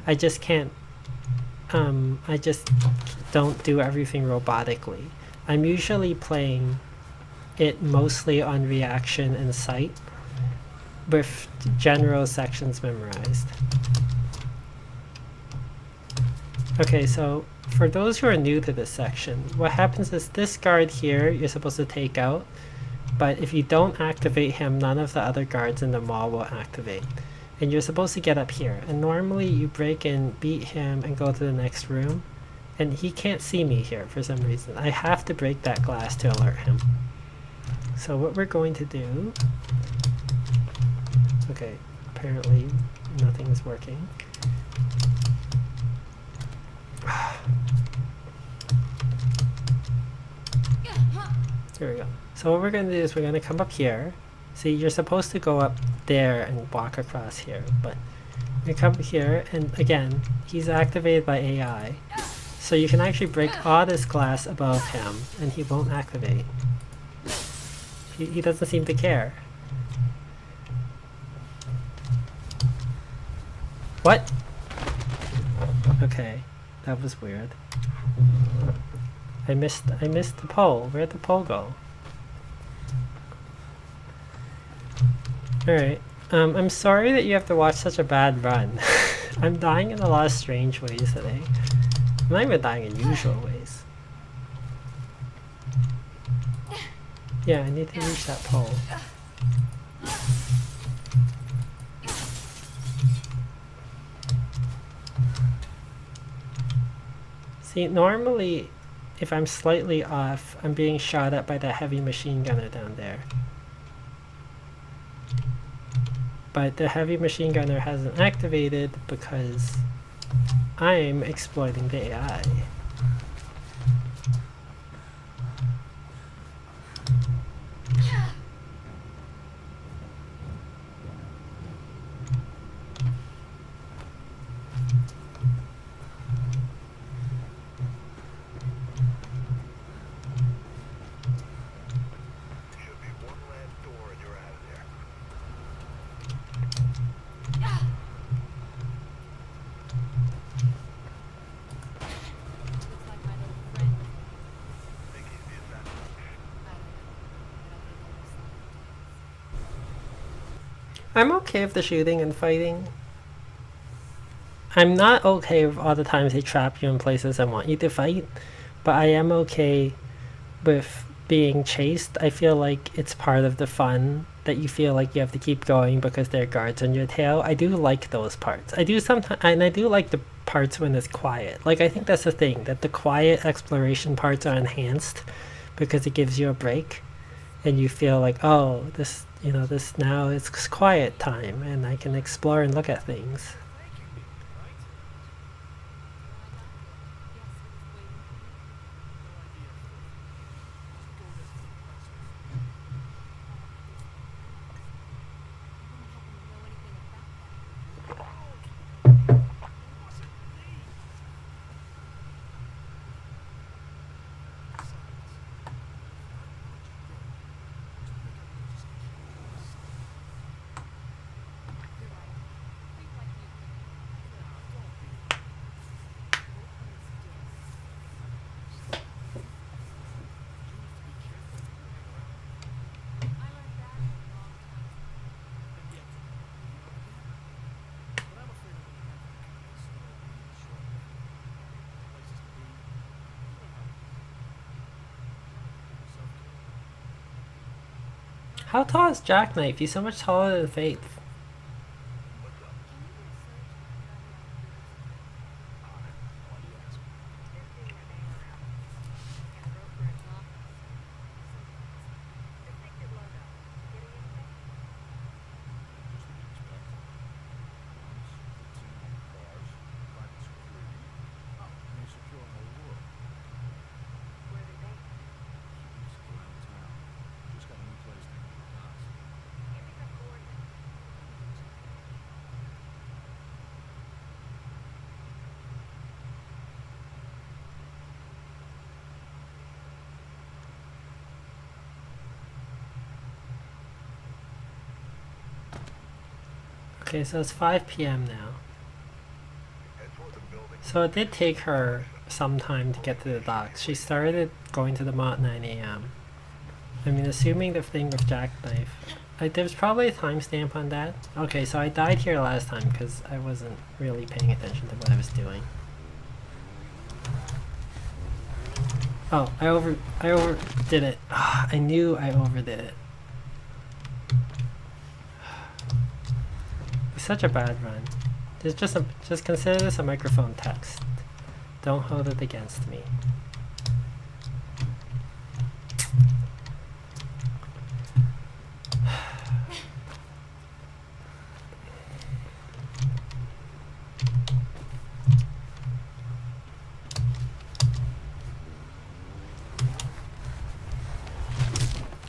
I just can't, I just don't do everything robotically. I'm usually playing it mostly on reaction and sight, with general sections memorized. Okay, so for those who are new to this section, what happens is this guard here you're supposed to take out, but if you don't activate him, none of the other guards in the mall will activate. And you're supposed to get up here, and normally you break in, beat him, and go to the next room, and he can't see me here for some reason. I have to break that glass to alert him. So what we're going to do... Okay, apparently nothing is working. There we go. So what we're going to do is we're going to come up here. See, you're supposed to go up there and walk across here, but you come here, and again, he's activated by AI. So you can actually break all this glass above him, and he won't activate. He doesn't seem to care. What? Okay, that was weird. I missed the pole. Where'd the pole go? Alright. I'm sorry that you have to watch such a bad run. I'm dying in a lot of strange ways today. I'm not even dying in usual ways. Yeah, I need to reach that pole. See, normally, if I'm slightly off, I'm being shot at by the heavy machine gunner down there. But the heavy machine gunner hasn't activated because I'm exploiting the AI. I'm okay with the shooting and fighting. I'm not okay with all the times they trap you in places and want you to fight, but I am okay with being chased. I feel like it's part of the fun that you feel like you have to keep going because there are guards on your tail. I do like those parts. I do sometimes, and I do like the parts when it's quiet. Like, I think that's the thing, that the quiet exploration parts are enhanced because it gives you a break and you feel like, oh, this, you know, this now it's quiet time and I can explore and look at things. How tall is Jackknife? He's so much taller than Faith. Can you do a search around the outfield? Why do you ask? There's been my name around. And a brokerage office. Sometimes. Detective logo. Getting anything? Just what you expect. Guns, 15 armored cars, private security. Oh, and they secure all the world. Where are they based? Keys around town. Just got a new place named the Knots. Give me some coordinates. Okay, so it's 5 p.m. now. So it did take her some time to get to the docks. She started going to the mall at 9 a.m. I mean, assuming the thing with Jackknife. Like, there's probably a timestamp on that. Okay, so I died here last time because I wasn't really paying attention to what I was doing. Oh, I overdid it. I knew I overdid it. It's such a bad run. Just consider this a microphone text. Don't hold it against me.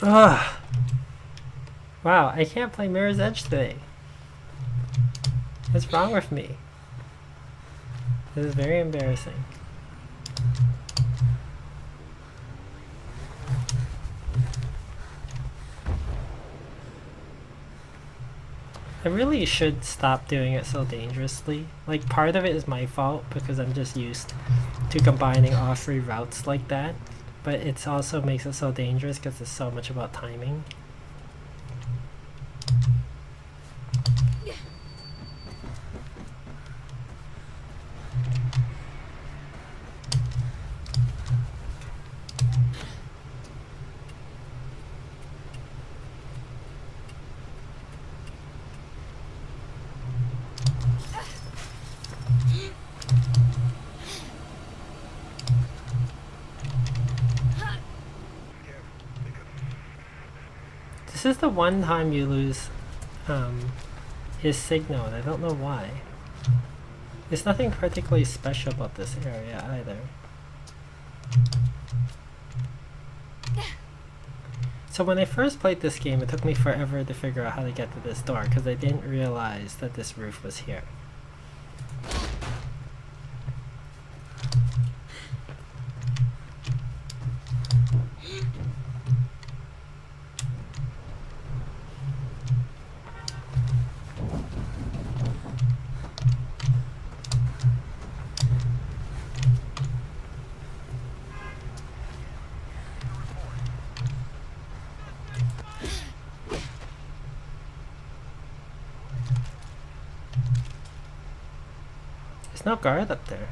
Ugh. Wow, I can't play Mirror's Edge today. What's wrong with me? This is very embarrassing. I really should stop doing it so dangerously. Like, part of it is my fault because I'm just used to combining all three routes like that. But it also makes it so dangerous because it's so much about timing. This is the one time you lose his signal, and I don't know why. There's nothing particularly special about this area either. So when I first played this game, it took me forever to figure out how to get to this door because I didn't realize that this roof was here. There's no guard up there.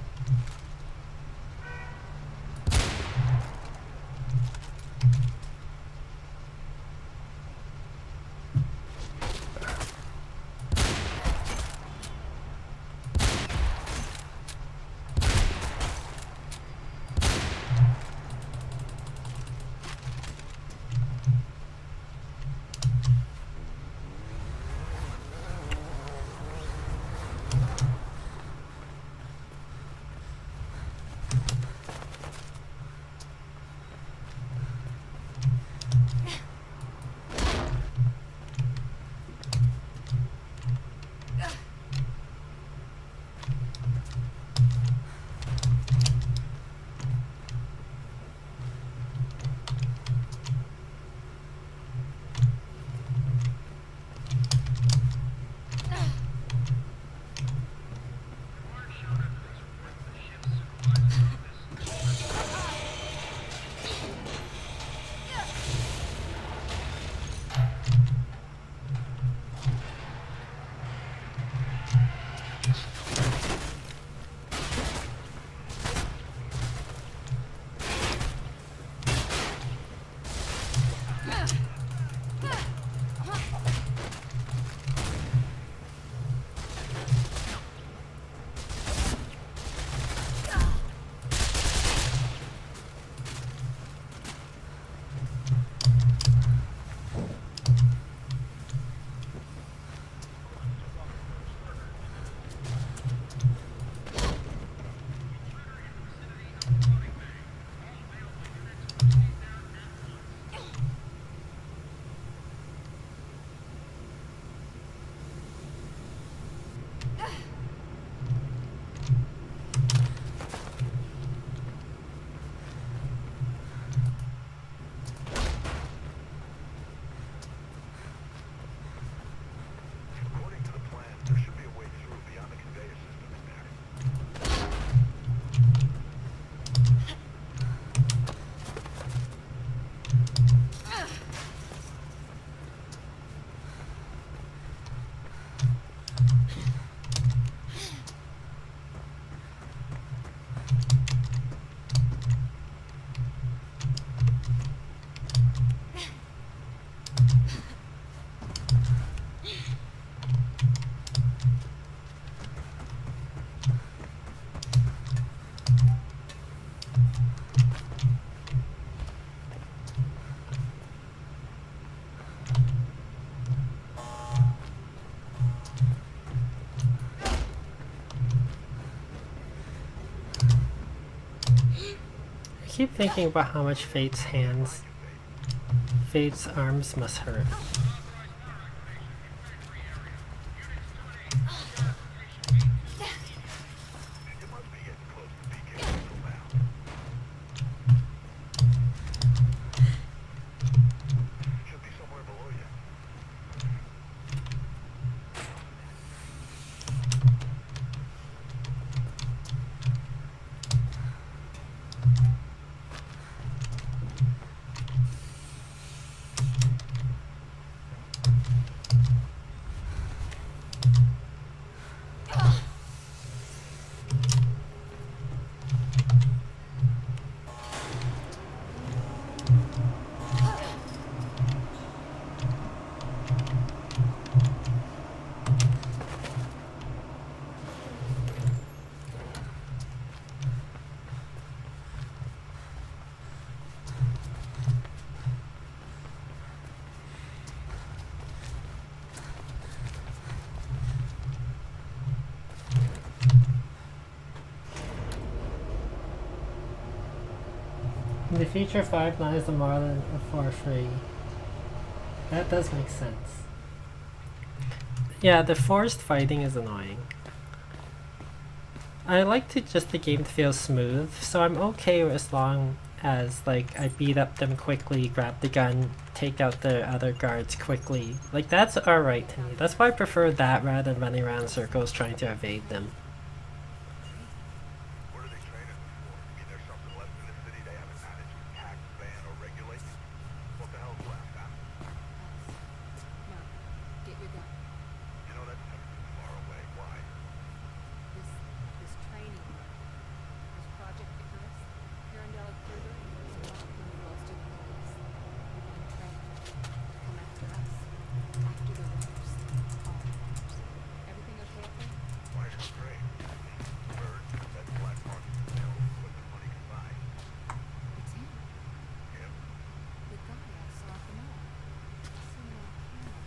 keep thinking about how much Fate's arms must hurt. They feature 5 knives of Marlin for free. That does make sense. Yeah, the forced fighting is annoying. I like the game to feel smooth, so I'm okay as long as like I beat up them quickly, grab the gun, take out the other guards quickly. Like that's alright to me. That's why I prefer that rather than running around in circles trying to evade them. What are they training them for? You mean there's something left in the city they haven't managed to tax, ban, or regulate? What the hell's left, huh? No. Get your gun. You know, that's never too far away. Why? This training work. This Project Icarus. Here in Dela Kruger, it's not when we lost to the police. We've been trained to come after us. After the winners. All winners. Everything okay up there? Why is it great? Bird, that black market sale, what the money can buy. It's him. Him? The guy I saw at the mall. Sitting on camera.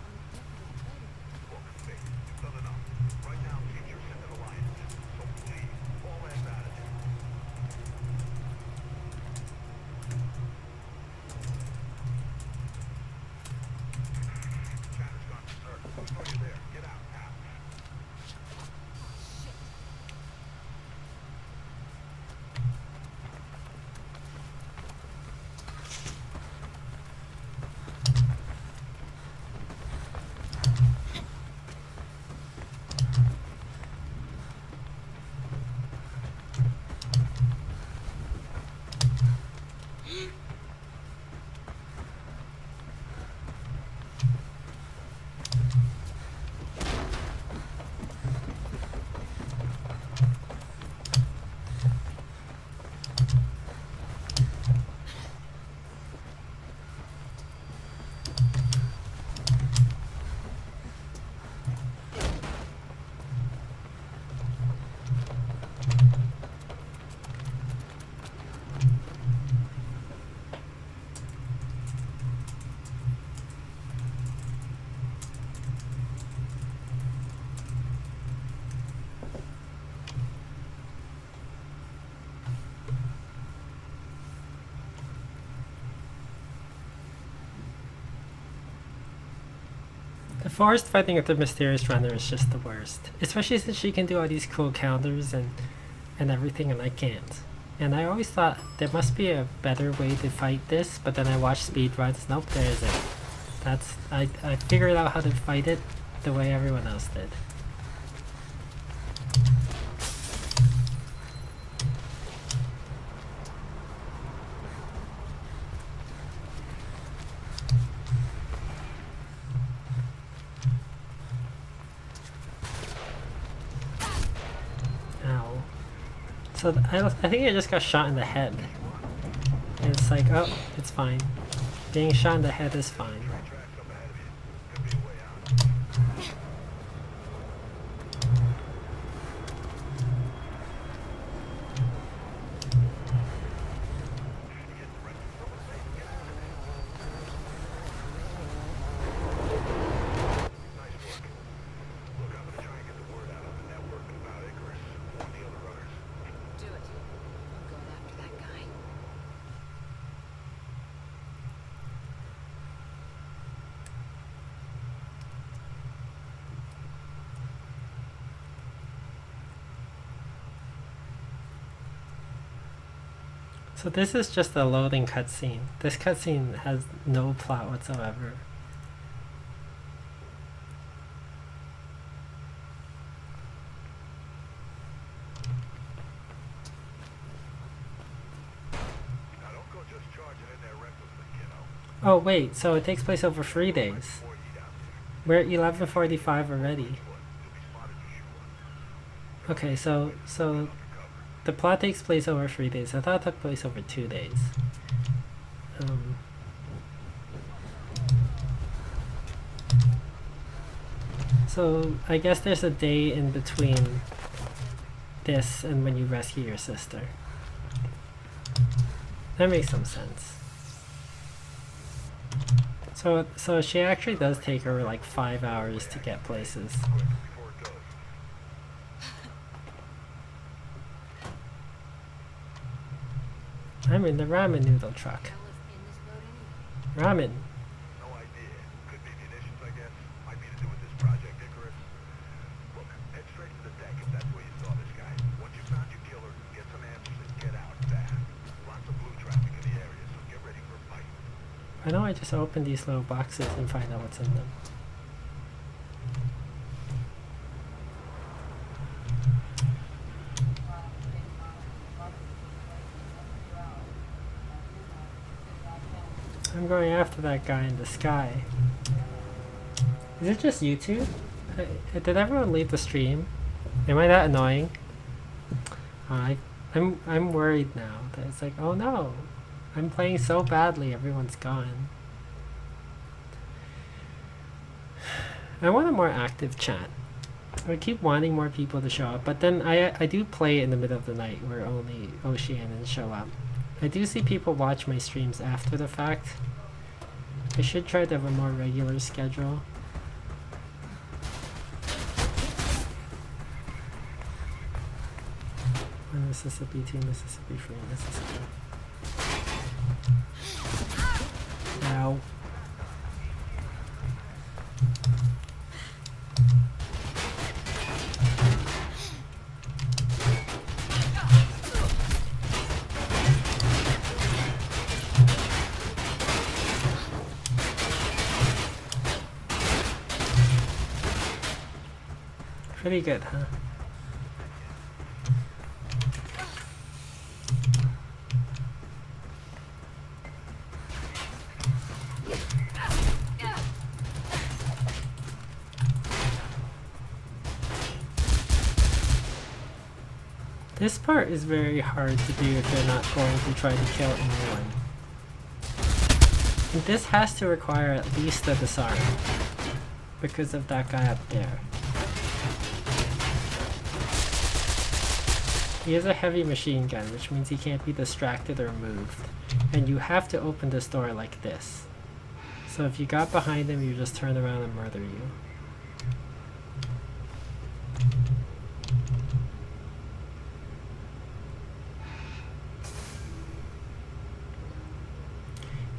On the deck of the plane. Look, Faith, you've done enough. Right now, keep your sending alliances. So please, all that attitude. China's gone berserk. Oh, you're there. Get out now. Shit. The forced fighting with the mysterious runner is just the worst. Especially since she can do all these cool counters and everything and I can't. And I always thought there must be a better way to fight this, but then I watched speedruns. Nope, there isn't. I figured out how to fight it the way everyone else did. Ow. So I think I just got shot in the head. And it's like, oh, it's fine. Being shot in the head is fine. Tracks up ahead of you. Could be a way out. Nice work. Look, I'm gonna try and get the word out on the network about Icarus. Warn the other runners. Do it. I'm going after that guy. So this is just a loading cutscene. This cutscene has no plot whatsoever. Now don't go just charging in there recklessly, kiddo. Oh wait, so it takes place over 3 days. Before you eat out there. We're at 11:45 already. You'll be spotted for sure. Okay, so the plot takes place over 3 days. I thought it took place over 2 days. So I guess there's a day in between this and when you rescue your sister. That makes some sense. So she actually does take her like 5 hours to get places. Quick, before it goes. I'm in the ramen noodle truck. Hell is in this boat anyway? Ramen. No idea. Could be munitions, I guess. Might be to do with this Project Icarus. Look, head straight to the deck if that's where you saw this guy. Once you found your killer, get some answers and get out fast. Lots of blue traffic in the area, so get ready for a fight. Why don't I just open these little boxes and find out what's in them? I'm going after that guy in the sky. Is it just you two? Did everyone leave the stream? Am I that annoying? I'm worried now. That it's like, oh no, I'm playing so badly. Everyone's gone. I want a more active chat. I keep wanting more people to show up, but then I do play in the middle of the night where only Oceanians show up. I do see people watch my streams after the fact. I should try to have a more regular schedule. One Mississippi, 2 Mississippi, 3 Mississippi. Ow. Pretty good, huh? This part is very hard to do if you're not going to try to kill anyone. And this has to require at least a disarm because of that guy up there. He has a heavy machine gun, which means he can't be distracted or moved. And you have to open this door like this. So if you got behind him, you just turn around and murder you.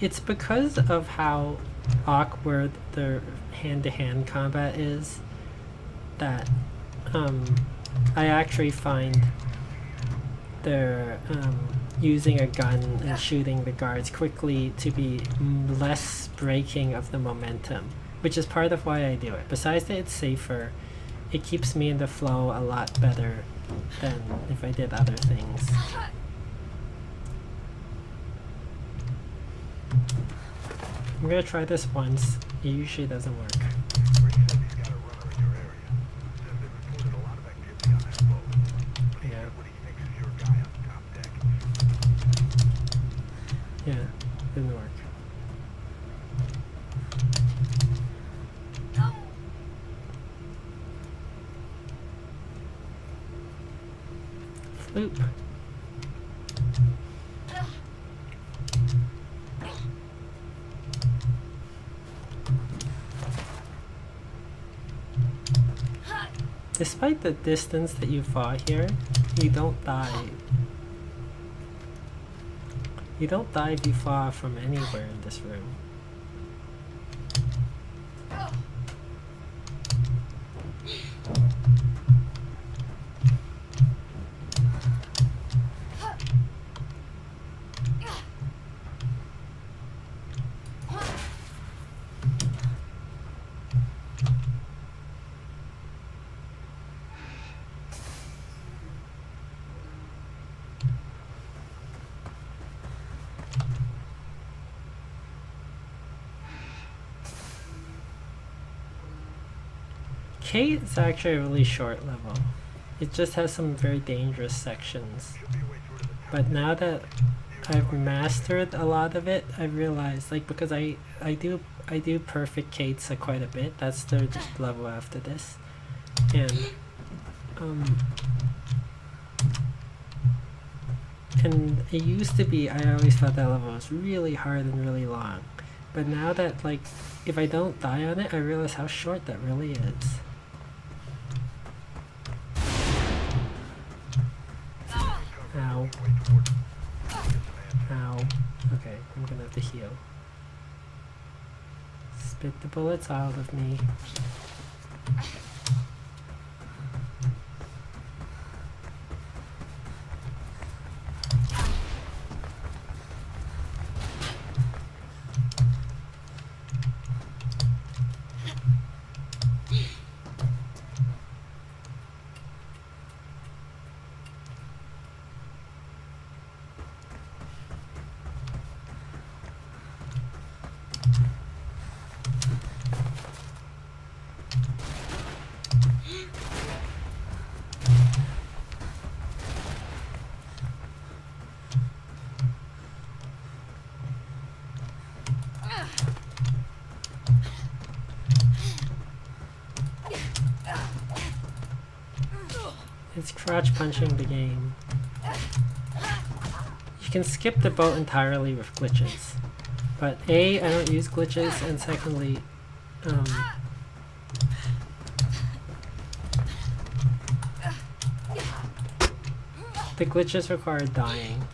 It's because of how awkward the hand-to-hand combat is that I actually find they're using a gun and shooting the guards quickly to be less breaking of the momentum, which is part of why I do it. Besides that it's safer, it keeps me in the flow a lot better than if I did other things. I'm gonna try this once. It usually doesn't work. Rick says he's got a runner in your area. Says they reported a lot of activity on that boat. But he said what he thinks is your guy on the top deck. Yeah, didn't work. Floop. Despite the distance that you fought here, you don't die. You don't die if you fall from anywhere in this room. Kate is actually a really short level. It just has some very dangerous sections. Should be a way through to the top. But now that I've mastered a lot of it, I realized, like, because I do perfect Kate's quite a bit. That's the level after this, and um and it used to be, I always thought that level was really hard and really long, but now that, like, if I don't die on it, I realize how short that really is. Ow. Way towards it. Get some answers. Ow. Okay, I'm gonna have to heal. Spit the bullets out of me. It's crotch punching the game. You can skip the boat entirely with glitches. But A, I don't use glitches, and secondly, the glitches require dying.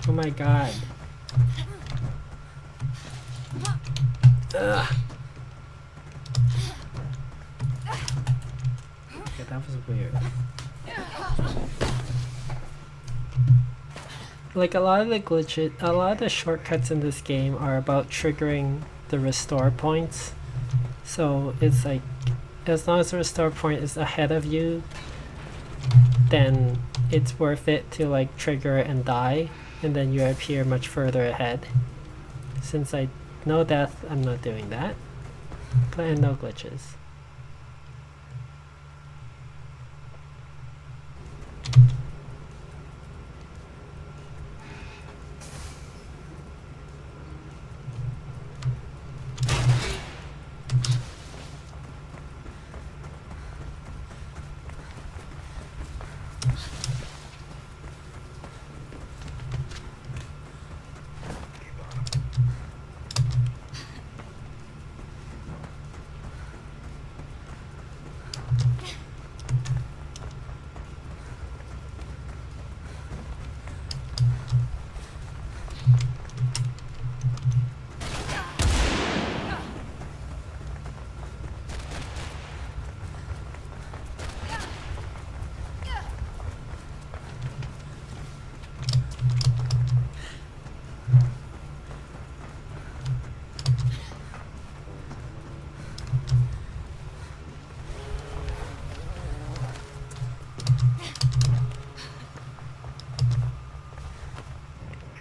Oh my god. Ugh. Okay, that was weird. Like, a lot of the shortcuts in this game are about triggering the restore points. So it's like, as long as the restore point is ahead of you, then it's worth it to, like, trigger and die, and then you appear much further ahead. Since I no death, I'm not doing that. And no glitches.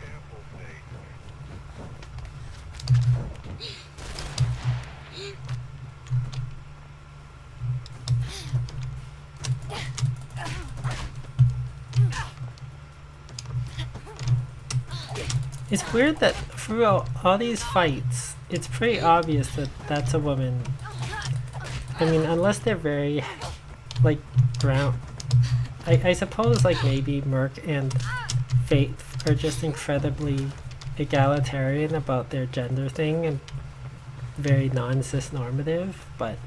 Careful, Nate. It's weird that throughout all these fights, it's pretty obvious that that's a woman. I mean, unless they're very, like, brown. I suppose, like, maybe Merc and Faith are just incredibly egalitarian about their gender thing and very non-cis normative, but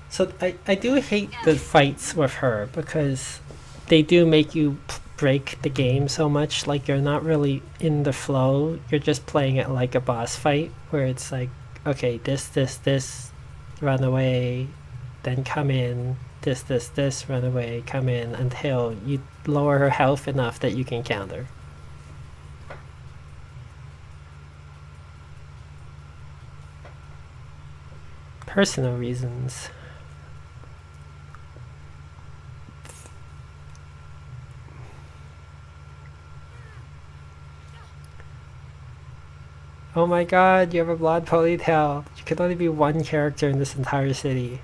so I do hate the fights with her because they do make you break the game so much. Like, you're not really in the flow, you're just playing it like a boss fight where it's like, okay, this, run away, then come in, this, run away, come in, until you lower her health enough that you can counter. Personal reasons. Oh my god, you have a blonde ponytail. You could only be one character in this entire city.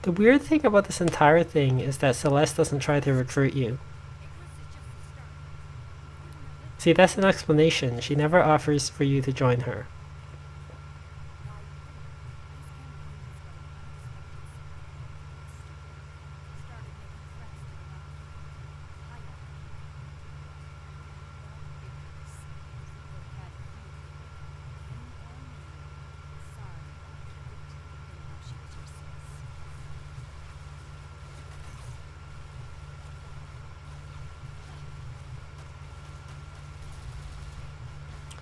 The weird thing about this entire thing is that Celeste doesn't try to recruit you. See, that's an explanation. She never offers for you to join her.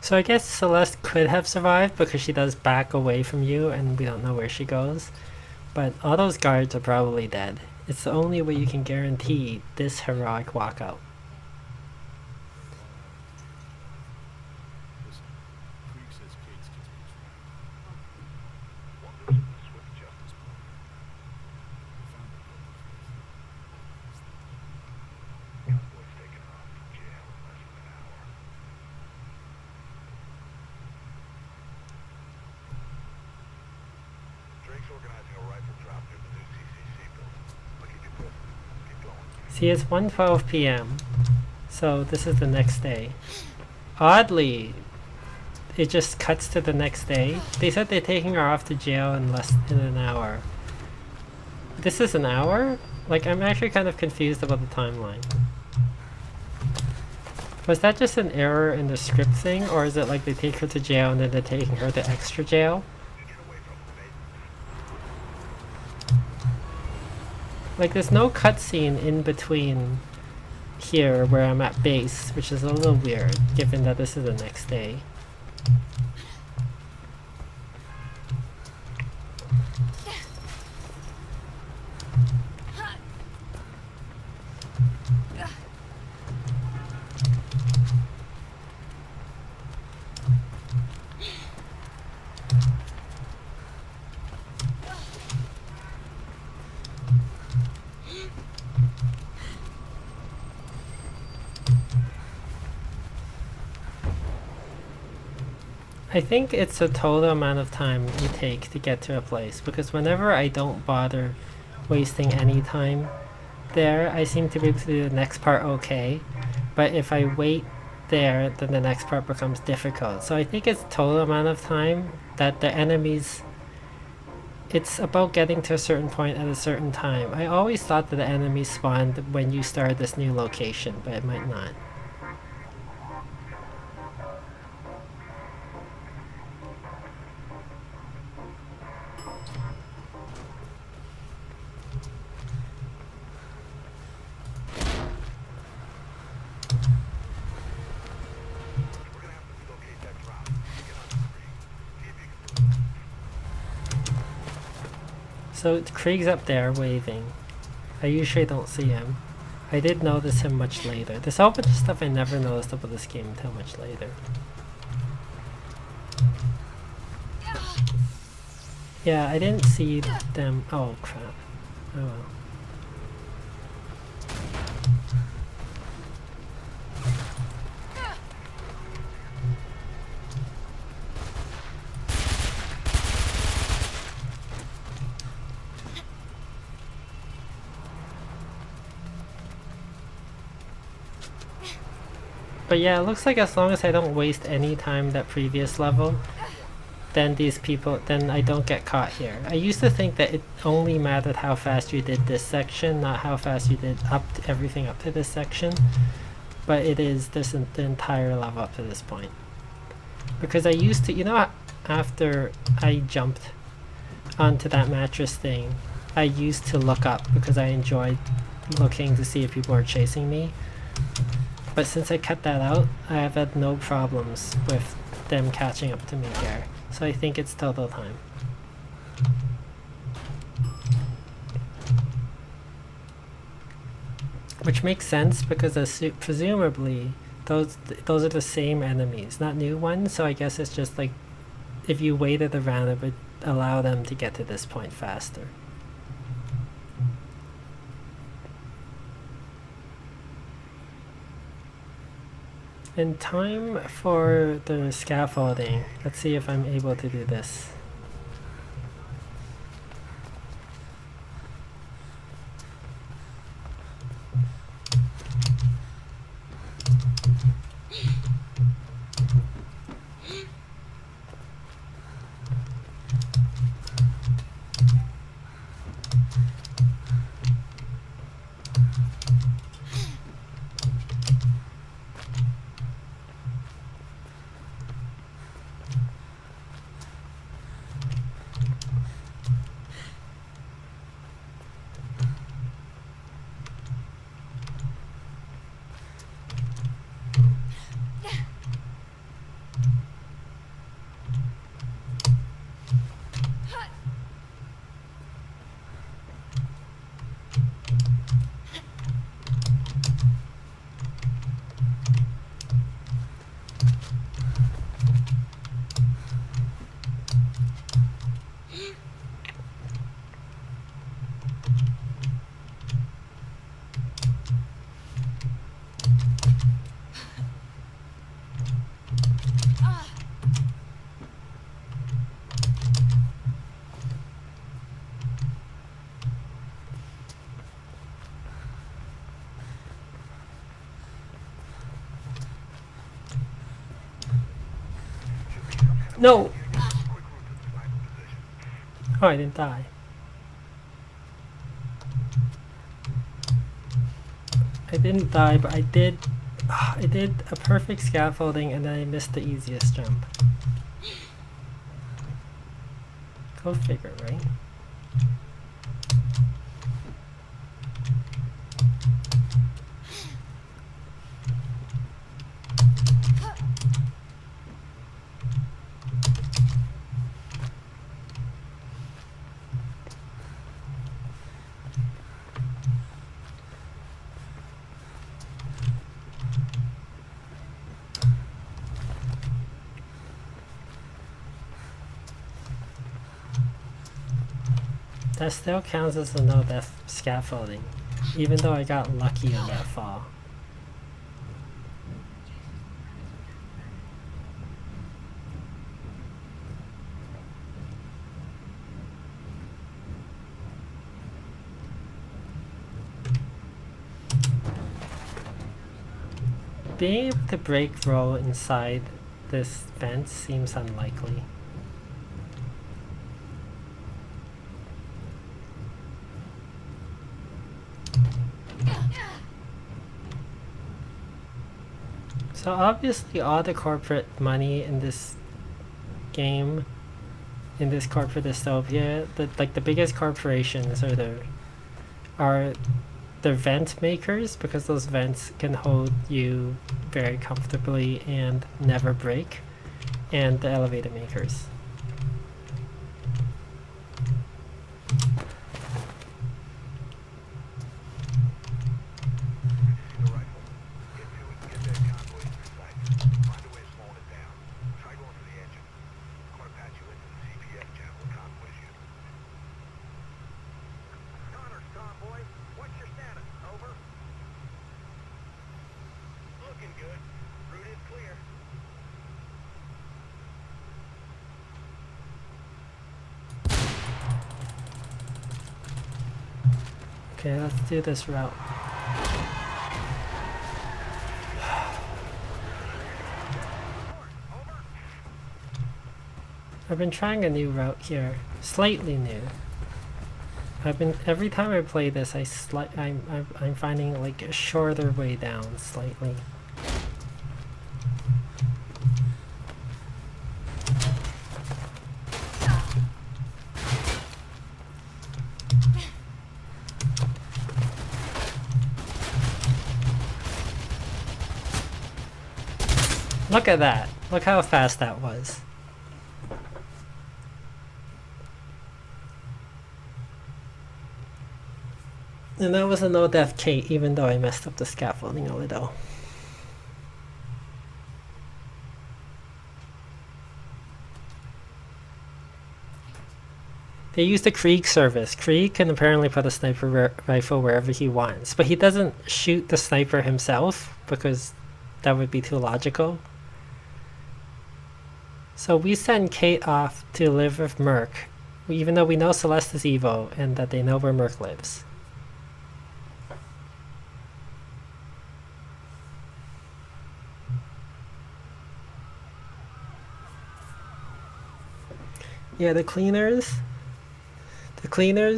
So I guess Celeste could have survived because she does back away from you and we don't know where she goes. But all those guards are probably dead. It's the only way you can guarantee this heroic walkout. See, it's 1:12 p.m. So this is the next day. Oddly, it just cuts to the next day. They said they're taking her off to jail in less than an hour. This is an hour? Like, I'm actually kind of confused about the timeline. Was that just an error in the script thing, or is it like they take her to jail and then they're taking her to extra jail? Like, there's no cutscene in between here where I'm at base, which is a little weird, given that this is the next day. I think it's the total amount of time you take to get to a place, because whenever I don't bother wasting any time there, I seem to be able to do the next part okay, but if I wait there, then the next part becomes difficult. So I think it's total amount of time that the enemies, it's about getting to a certain point at a certain time. I always thought that the enemies spawned when you start this new location, but it might not. So Krieg's up there waving. I usually don't see him. I did notice him much later. There's a whole bunch of stuff I never noticed about this game until much later. Yeah, I didn't see them. Oh crap. Oh well. But yeah, it looks like as long as I don't waste any time that previous level, then then I don't get caught here. I used to think that it only mattered how fast you did this section, not how fast you did everything up to this section. But it is the entire level up to this point. Because I used to, after I jumped onto that mattress thing, I used to look up because I enjoyed looking to see if people are chasing me. But since I cut that out, I have had no problems with them catching up to me here. So I think it's total time. Which makes sense because presumably those are the same enemies, not new ones. So I guess it's just like if you waited around, it would allow them to get to this point faster. In time for the scaffolding, let's see if I'm able to do this. No! Oh, I didn't die. I didn't die, but I did a perfect scaffolding and then I missed the easiest jump. Go figure, right? That still counts as a no-death scaffolding, even though I got lucky on that fall. Being able to break roll inside this vent seems unlikely. So obviously all the corporate money in this game, in this corporate dystopia, the biggest corporations are the vent makers, because those vents can hold you very comfortably and never break, and the elevator makers. Okay, let's do this route. I've been trying a new route here, slightly new. Every time I play this, I'm finding like a shorter way down slightly. Look at that. Look how fast that was. And that was a no-death Kate, even though I messed up the scaffolding a little. They use the Krieg service. Krieg can apparently put a sniper rifle wherever he wants, but he doesn't shoot the sniper himself because that would be too logical. So we send Kate off to live with Merc, even though we know Celeste is evil and that they know where Merc lives. Yeah, the cleaners,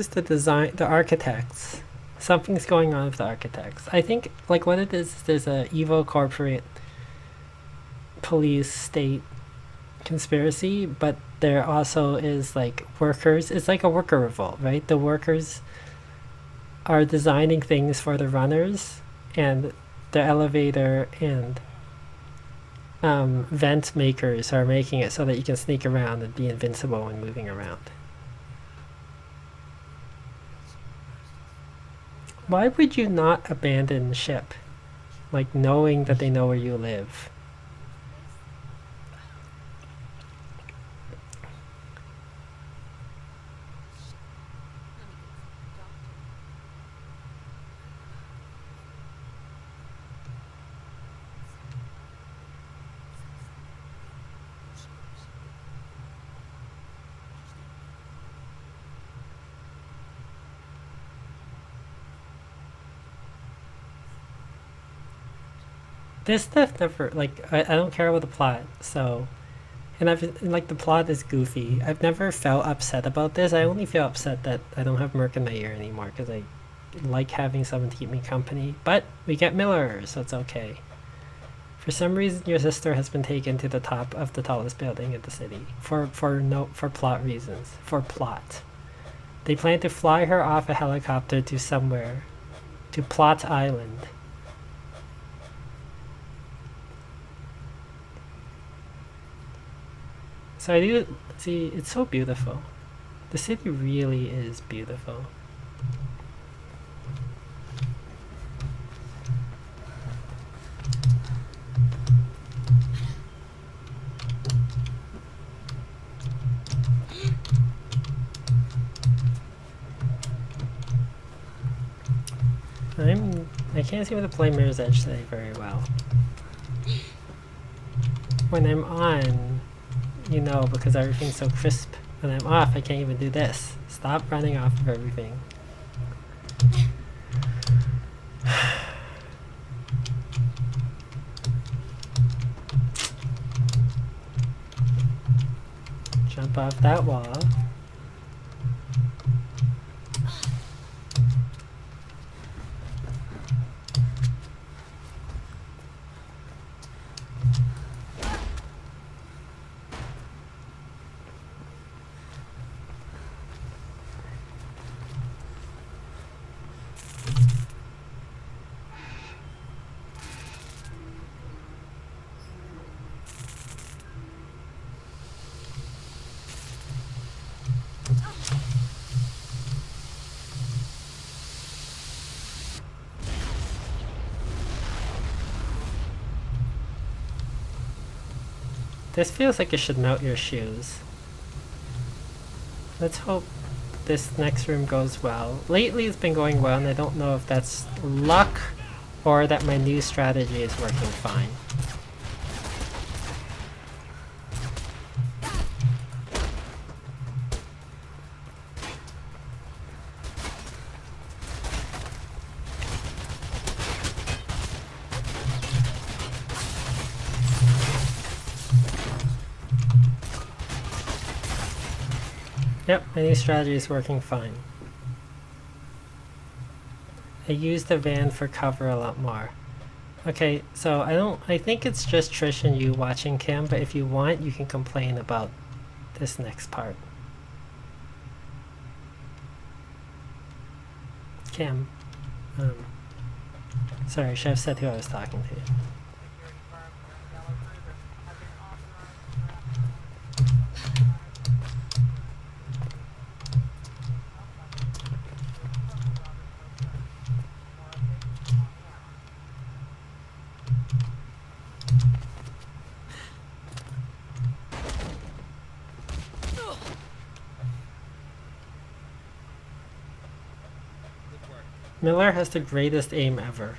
the design, the architects. Something's going on with the architects. I think like what it is, there's a evil corporate police state conspiracy, but there also is like workers. It's like a worker revolt, right? The workers are designing things for the runners, and the elevator and vent makers are making it so that you can sneak around and be invincible when moving around. Why would you not abandon the ship? Like knowing that they know where you live. This stuff never, like, I don't care about the plot, so. And like, the plot is goofy. I've never felt upset about this. I only feel upset that I don't have Merc in my ear anymore because I like having someone to keep me company. But we get Miller, so it's okay. For some reason, your sister has been taken to the top of the tallest building in the city for plot reasons. For plot, they plan to fly her off a helicopter to somewhere, to Plot Island. So I do see. It's so beautiful. The city really is beautiful. I can't seem to play Mirror's Edge today very well. When I'm on, you know, because everything's so crisp. When I'm off, I can't even do this. Stop running off of everything. Jump off that wall. This feels like it should melt your shoes. Let's hope this next room goes well. Lately it's been going well, and I don't know if that's luck or that my new strategy is working fine. Yep, my new strategy is working fine. I use the van for cover a lot more. Okay, so I think it's just Trish and you watching Cam, but if you want, you can complain about this next part. Cam. Sorry, Chef said who I was talking to. Miller has the greatest aim ever.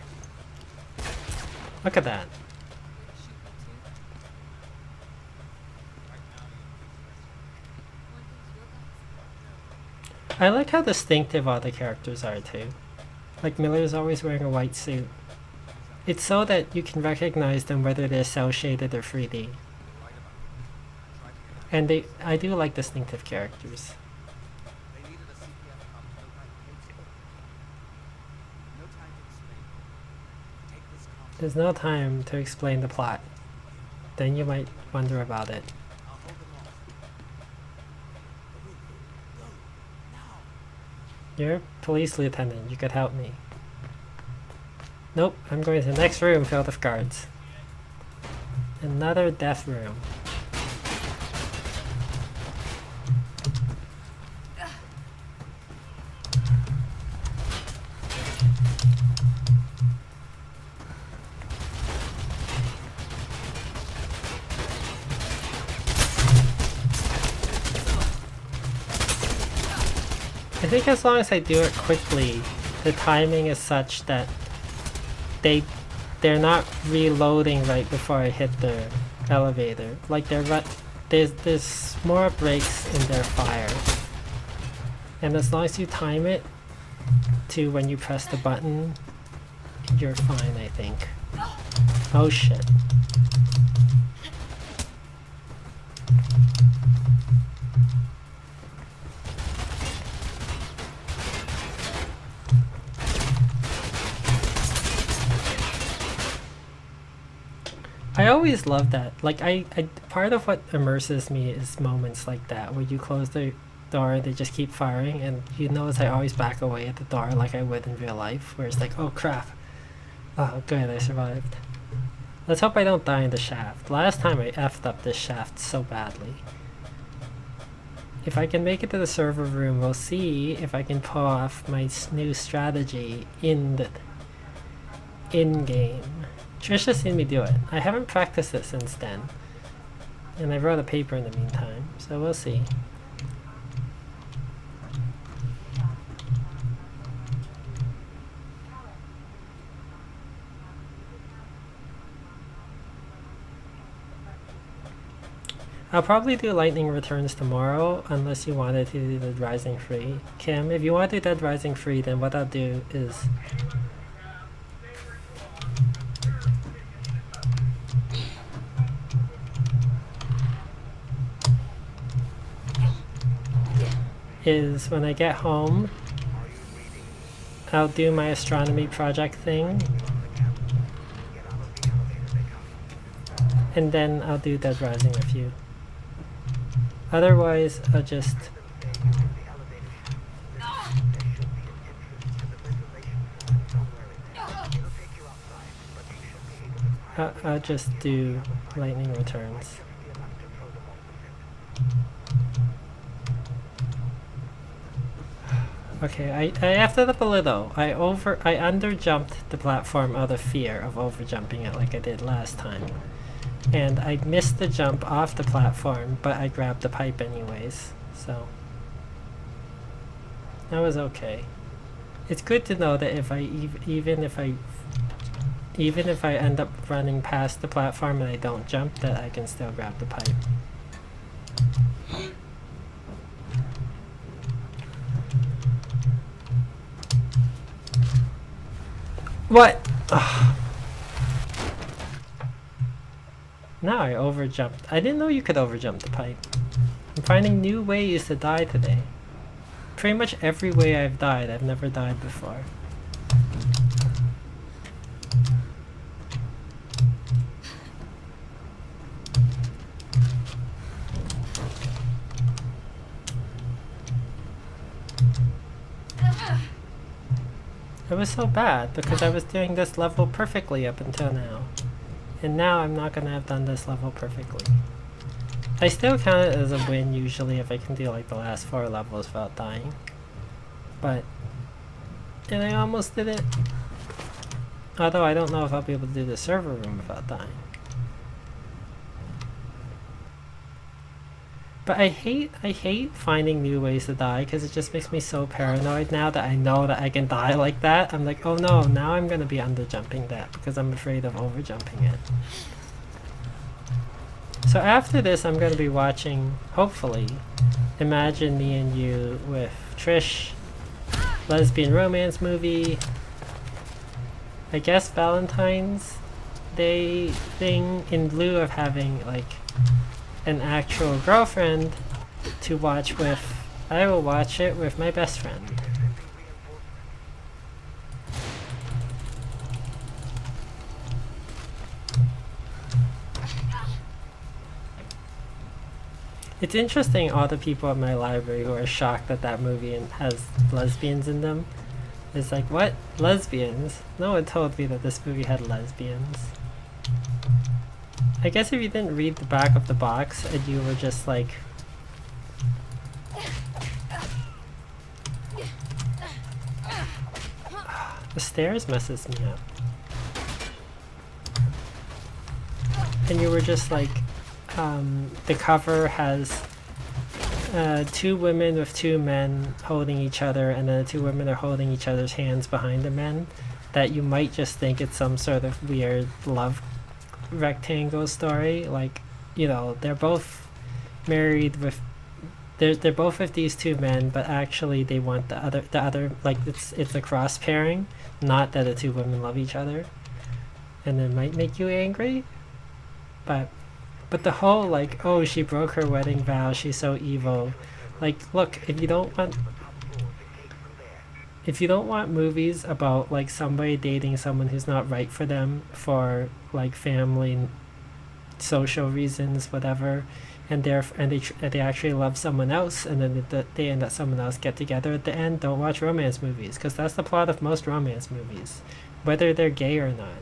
Look at that. Shoot me too? One thing's your guys? I like how distinctive all the characters are too. Like Miller's always wearing a white suit. It's so that you can recognize them whether they're cel shaded or 3D. And I do like distinctive characters. They needed a CPF cop to note my case. No time to explain. Take this concept. There's no time to explain the plot. Then you might wonder about it. I'll hold them off. Go. Now. You're a police lieutenant, you could help me. Nope, I'm going to the next room filled with guards. Another death room. I think as long as I do it quickly, the timing is such that they're not reloading right before I hit the elevator. Like there's more breaks in their fire. And as long as you time it to when you press the button, you're fine, I think. Oh shit. I always love that. Like I part of what immerses me is moments like that where you close the door and they just keep firing, and you notice I always back away at the door like I would in real life, where it's like, oh crap. Oh good, I survived. Let's hope I don't die in the shaft. Last time I effed up this shaft so badly. If I can make it to the server room, we'll see if I can pull off my new strategy in game. Trisha seen me do it. I haven't practiced it since then. And I wrote a paper in the meantime, so we'll see. I'll probably do Lightning Returns tomorrow, unless you wanted to do Dead Rising Free. Kim, if you want to do Dead Rising Free, then what I'll do is when I get home, I'll do my astronomy project thing, and then I'll do Dead Rising with you. Otherwise, I'll just I'll just do Lightning Returns. Okay, I after the Polito, I underjumped the platform out of fear of overjumping it like I did last time. And I missed the jump off the platform, but I grabbed the pipe anyways, so that was okay. It's good to know that if I even if I end up running past the platform and I don't jump, that I can still grab the pipe. What? Ugh. Now I overjumped. I didn't know you could overjump the pipe. I'm finding new ways to die today. Pretty much every way I've died, I've never died before. It was so bad because I was doing this level perfectly up until now. And now I'm not gonna have done this level perfectly. I still count it as a win usually if I can do like the last 4 levels without dying. But, and I almost did it. Although I don't know if I'll be able to do the server room without dying. But I hate finding new ways to die because it just makes me so paranoid now that I know that I can die like that. I'm like, oh no, now I'm gonna be under jumping that because I'm afraid of over jumping it. So after this, I'm gonna be watching, hopefully, Imagine Me and You with Trish, lesbian romance movie. I guess Valentine's Day thing in lieu of having like an actual girlfriend to watch with. I will watch it with my best friend. It's interesting all the people at my library who are shocked that that movie has lesbians in them. It's like, what? Lesbians? No one told me that this movie had lesbians. I guess if you didn't read the back of the box and you were just like, the stairs messes me up. And you were just like, the cover has 2 women with 2 men holding each other, and then the 2 women are holding each other's hands behind the men, that you might just think it's some sort of weird love rectangle story. Like, you know, they're both married with they're both with these 2 men, but actually they want the other like it's a cross pairing, not that the 2 women love each other, and it might make you angry. But the whole like, oh, she broke her wedding vow, she's so evil. Like, look, if you don't want movies about like somebody dating someone who's not right for them for like family, social reasons, whatever, and they actually love someone else, and then they and that someone else get together at the end, don't watch romance movies, because that's the plot of most romance movies, whether they're gay or not.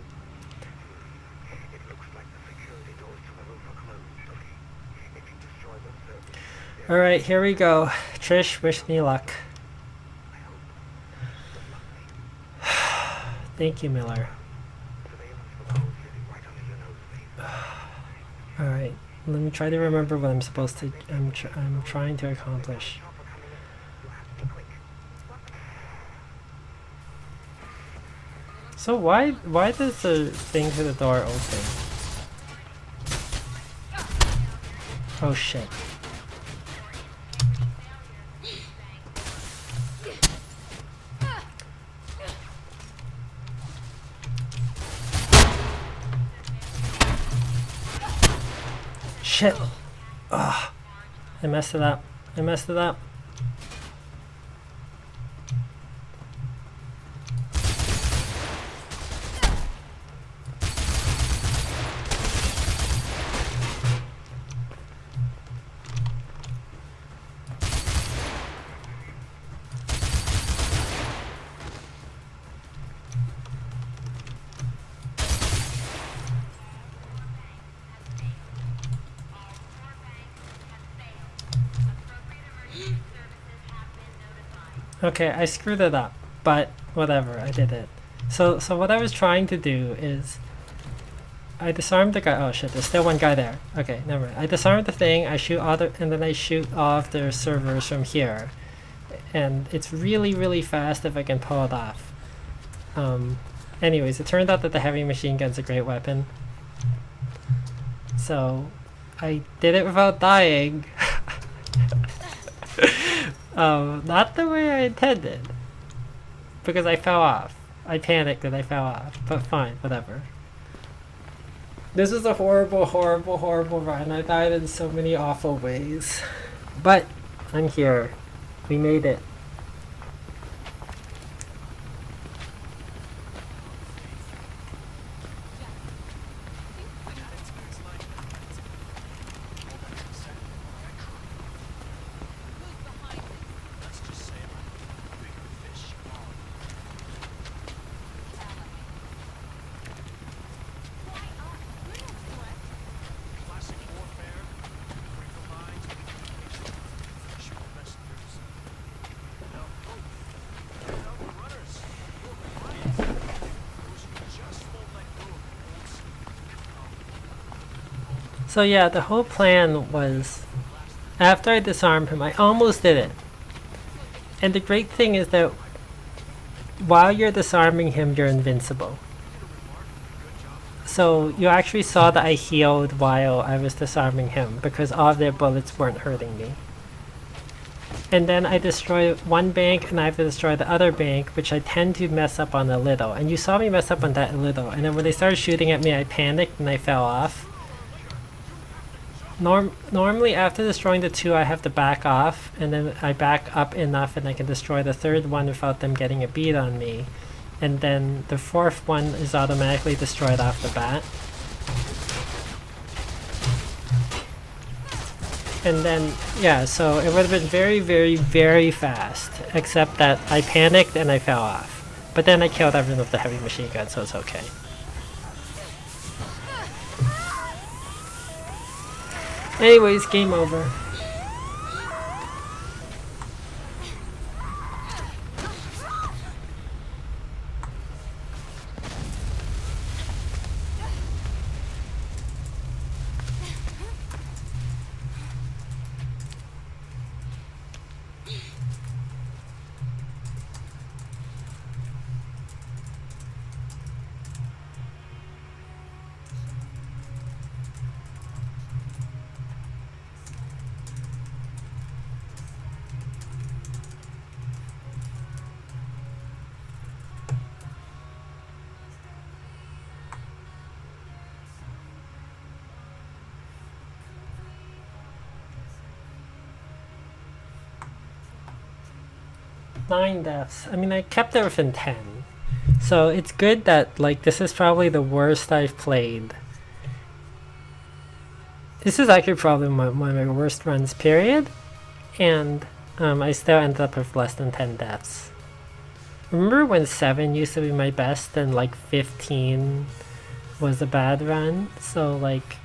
Alright, here we go. Trish, wish me luck. Thank you, Miller. Alright, let me try to remember what I'm supposed to... I'm trying to accomplish. So why does the thing to the door open? Oh shit. Shit! Ugh. I messed it up. Okay, I screwed it up, but whatever, I did it. So what I was trying to do is, I disarmed the guy. Oh shit, there's still one guy there. Okay, never mind. I disarmed the thing, I shoot and then I shoot off their servers from here. And it's really, really fast if I can pull it off. Anyways, it turned out that the heavy machine gun's a great weapon. So, I did it without dying. Not the way I intended. Because I fell off. I panicked and I fell off. But fine, whatever. This was a horrible, horrible, horrible run. I died in so many awful ways. But, I'm here. We made it. So yeah, the whole plan was After I disarm him, I almost did it. And the great thing is that while you're disarming him, you're invincible. So you actually saw that I healed while I was disarming him because all of their bullets weren't hurting me. And then I destroy one bank and I have to destroy the other bank, which I tend to mess up on a little. And you saw me mess up on that a little. And then when they started shooting at me, I panicked and I fell off. Normally after destroying the two, I have to back off, and then I back up enough and I can destroy the third one without them getting a beat on me. And then the fourth one is automatically destroyed off the bat. And then, yeah, so it would have been very, very, very fast, except that I panicked and I fell off. But then I killed everyone with the heavy machine gun, so it's okay. Anyways, game over. Nine deaths. I mean, I kept it within 10. So it's good that, like, this is probably the worst I've played. This is actually probably one of my worst runs, period. And I still ended up with less than 10 deaths. Remember when 7 used to be my best and, like, 15 was a bad run? So, like,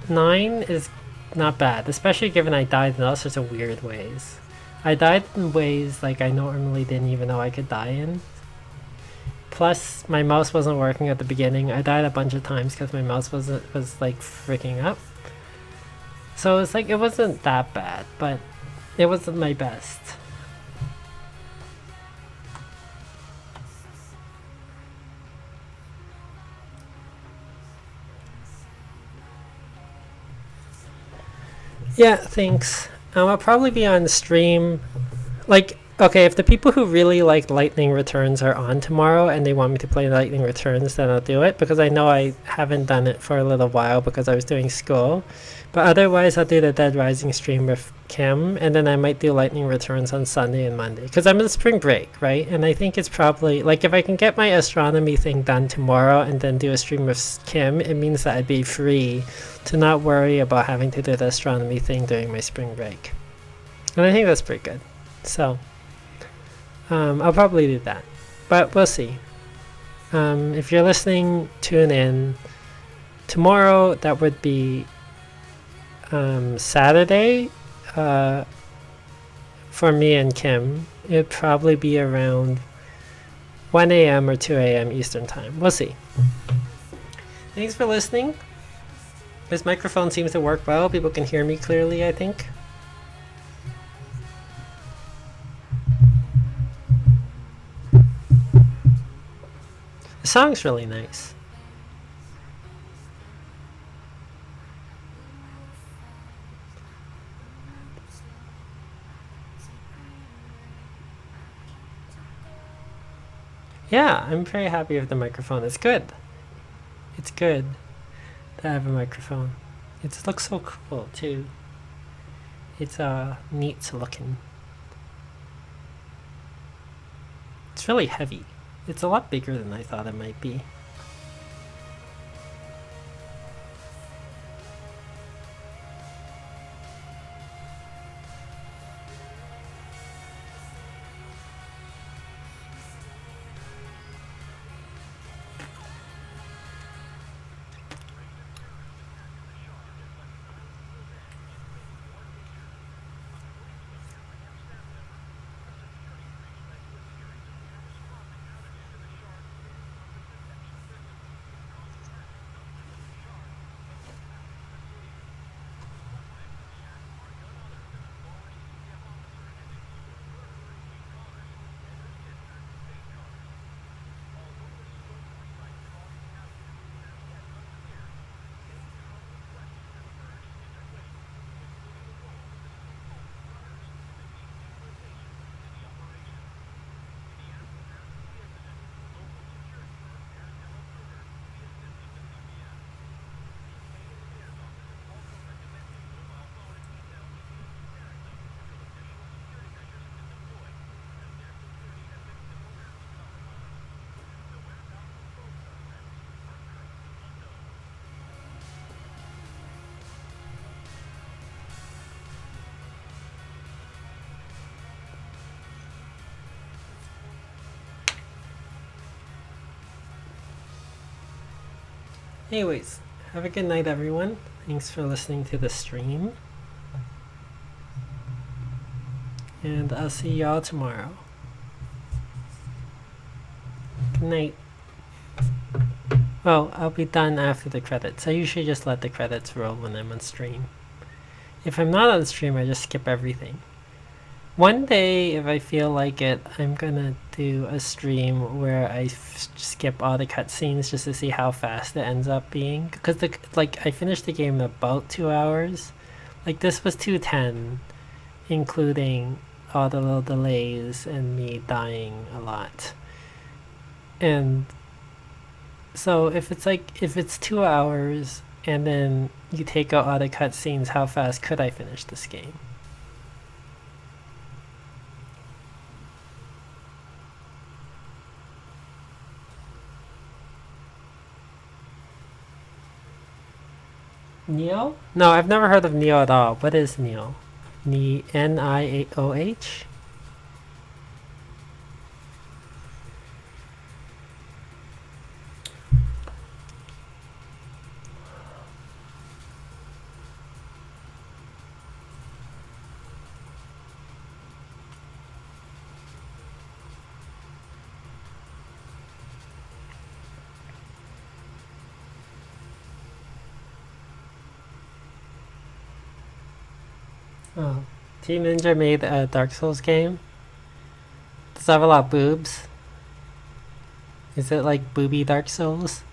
9 is not bad, especially given I died in all sorts of weird ways. I died in ways like I normally didn't even know I could die in. Plus, my mouse wasn't working at the beginning. I died a bunch of times because my mouse was like freaking up. So it's like it wasn't that bad, but it wasn't my best. Yeah, thanks. I'll probably be on stream. Like, okay, if the people who really like Lightning Returns are on tomorrow and they want me to play Lightning Returns, then I'll do it, because I know I haven't done it for a little while because I was doing school. But otherwise, I'll do the Dead Rising stream with Kim, and then I might do Lightning Returns on Sunday and Monday, because I'm in spring break, right? And I think it's probably, like, if I can get my astronomy thing done tomorrow and then do a stream with Kim, it means that I'd be free to not worry about having to do the astronomy thing during my spring break. And I think that's pretty good. So, I'll probably do that. But we'll see. If you're listening, tune in. Tomorrow, that would be Saturday for me and Kim. It'd probably be around 1 a.m. or 2 a.m. Eastern Time. We'll see. Thanks for listening. This microphone seems to work well. People can hear me clearly, I think. The song's really nice. Yeah, I'm very happy with the microphone. It's good. It's good to have a microphone. It looks so cool too. It's neat looking. It's really heavy. It's a lot bigger than I thought it might be. Anyways, have a good night, everyone. Thanks for listening to the stream. And I'll see y'all tomorrow. Good night. Well, I'll be done after the credits. I usually just let the credits roll when I'm on stream. If I'm not on stream, I just skip everything. One day, if I feel like it, I'm gonna do a stream where I skip all the cutscenes just to see how fast it ends up being. Because I finished the game in about 2 hours. Like this was 210, including all the little delays and me dying a lot. And so if it's 2 hours and then you take out all the cutscenes, how fast could I finish this game? Neo? No, I've never heard of Neo at all. What is Neo? Nioh? Oh. Team Ninja made a Dark Souls game? Does it have a lot of boobs? Is it like booby Dark Souls?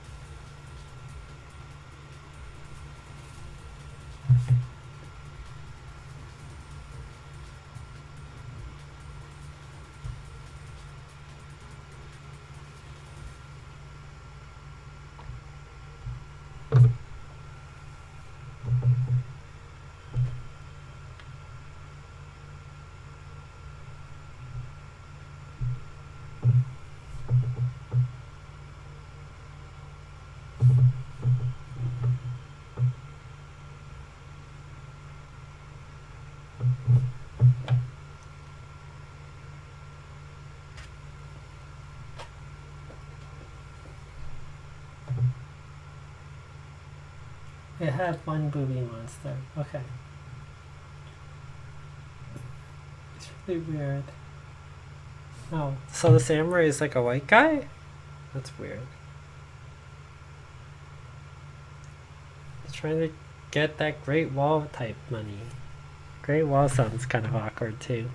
It had one booby monster. Okay. It's really weird. Oh, so the samurai is like a white guy? That's weird. He's trying to get that Great Wall type money. Great Wall sounds kind of awkward too.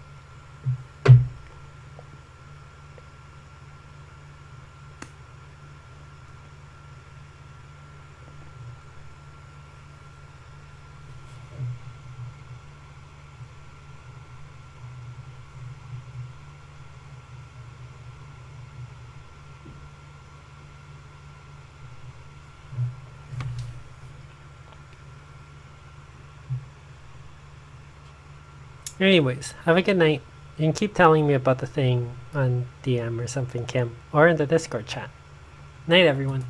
Anyways, have a good night. You can keep telling me about the thing on DM or something, Kim, or in the Discord chat. Night, everyone.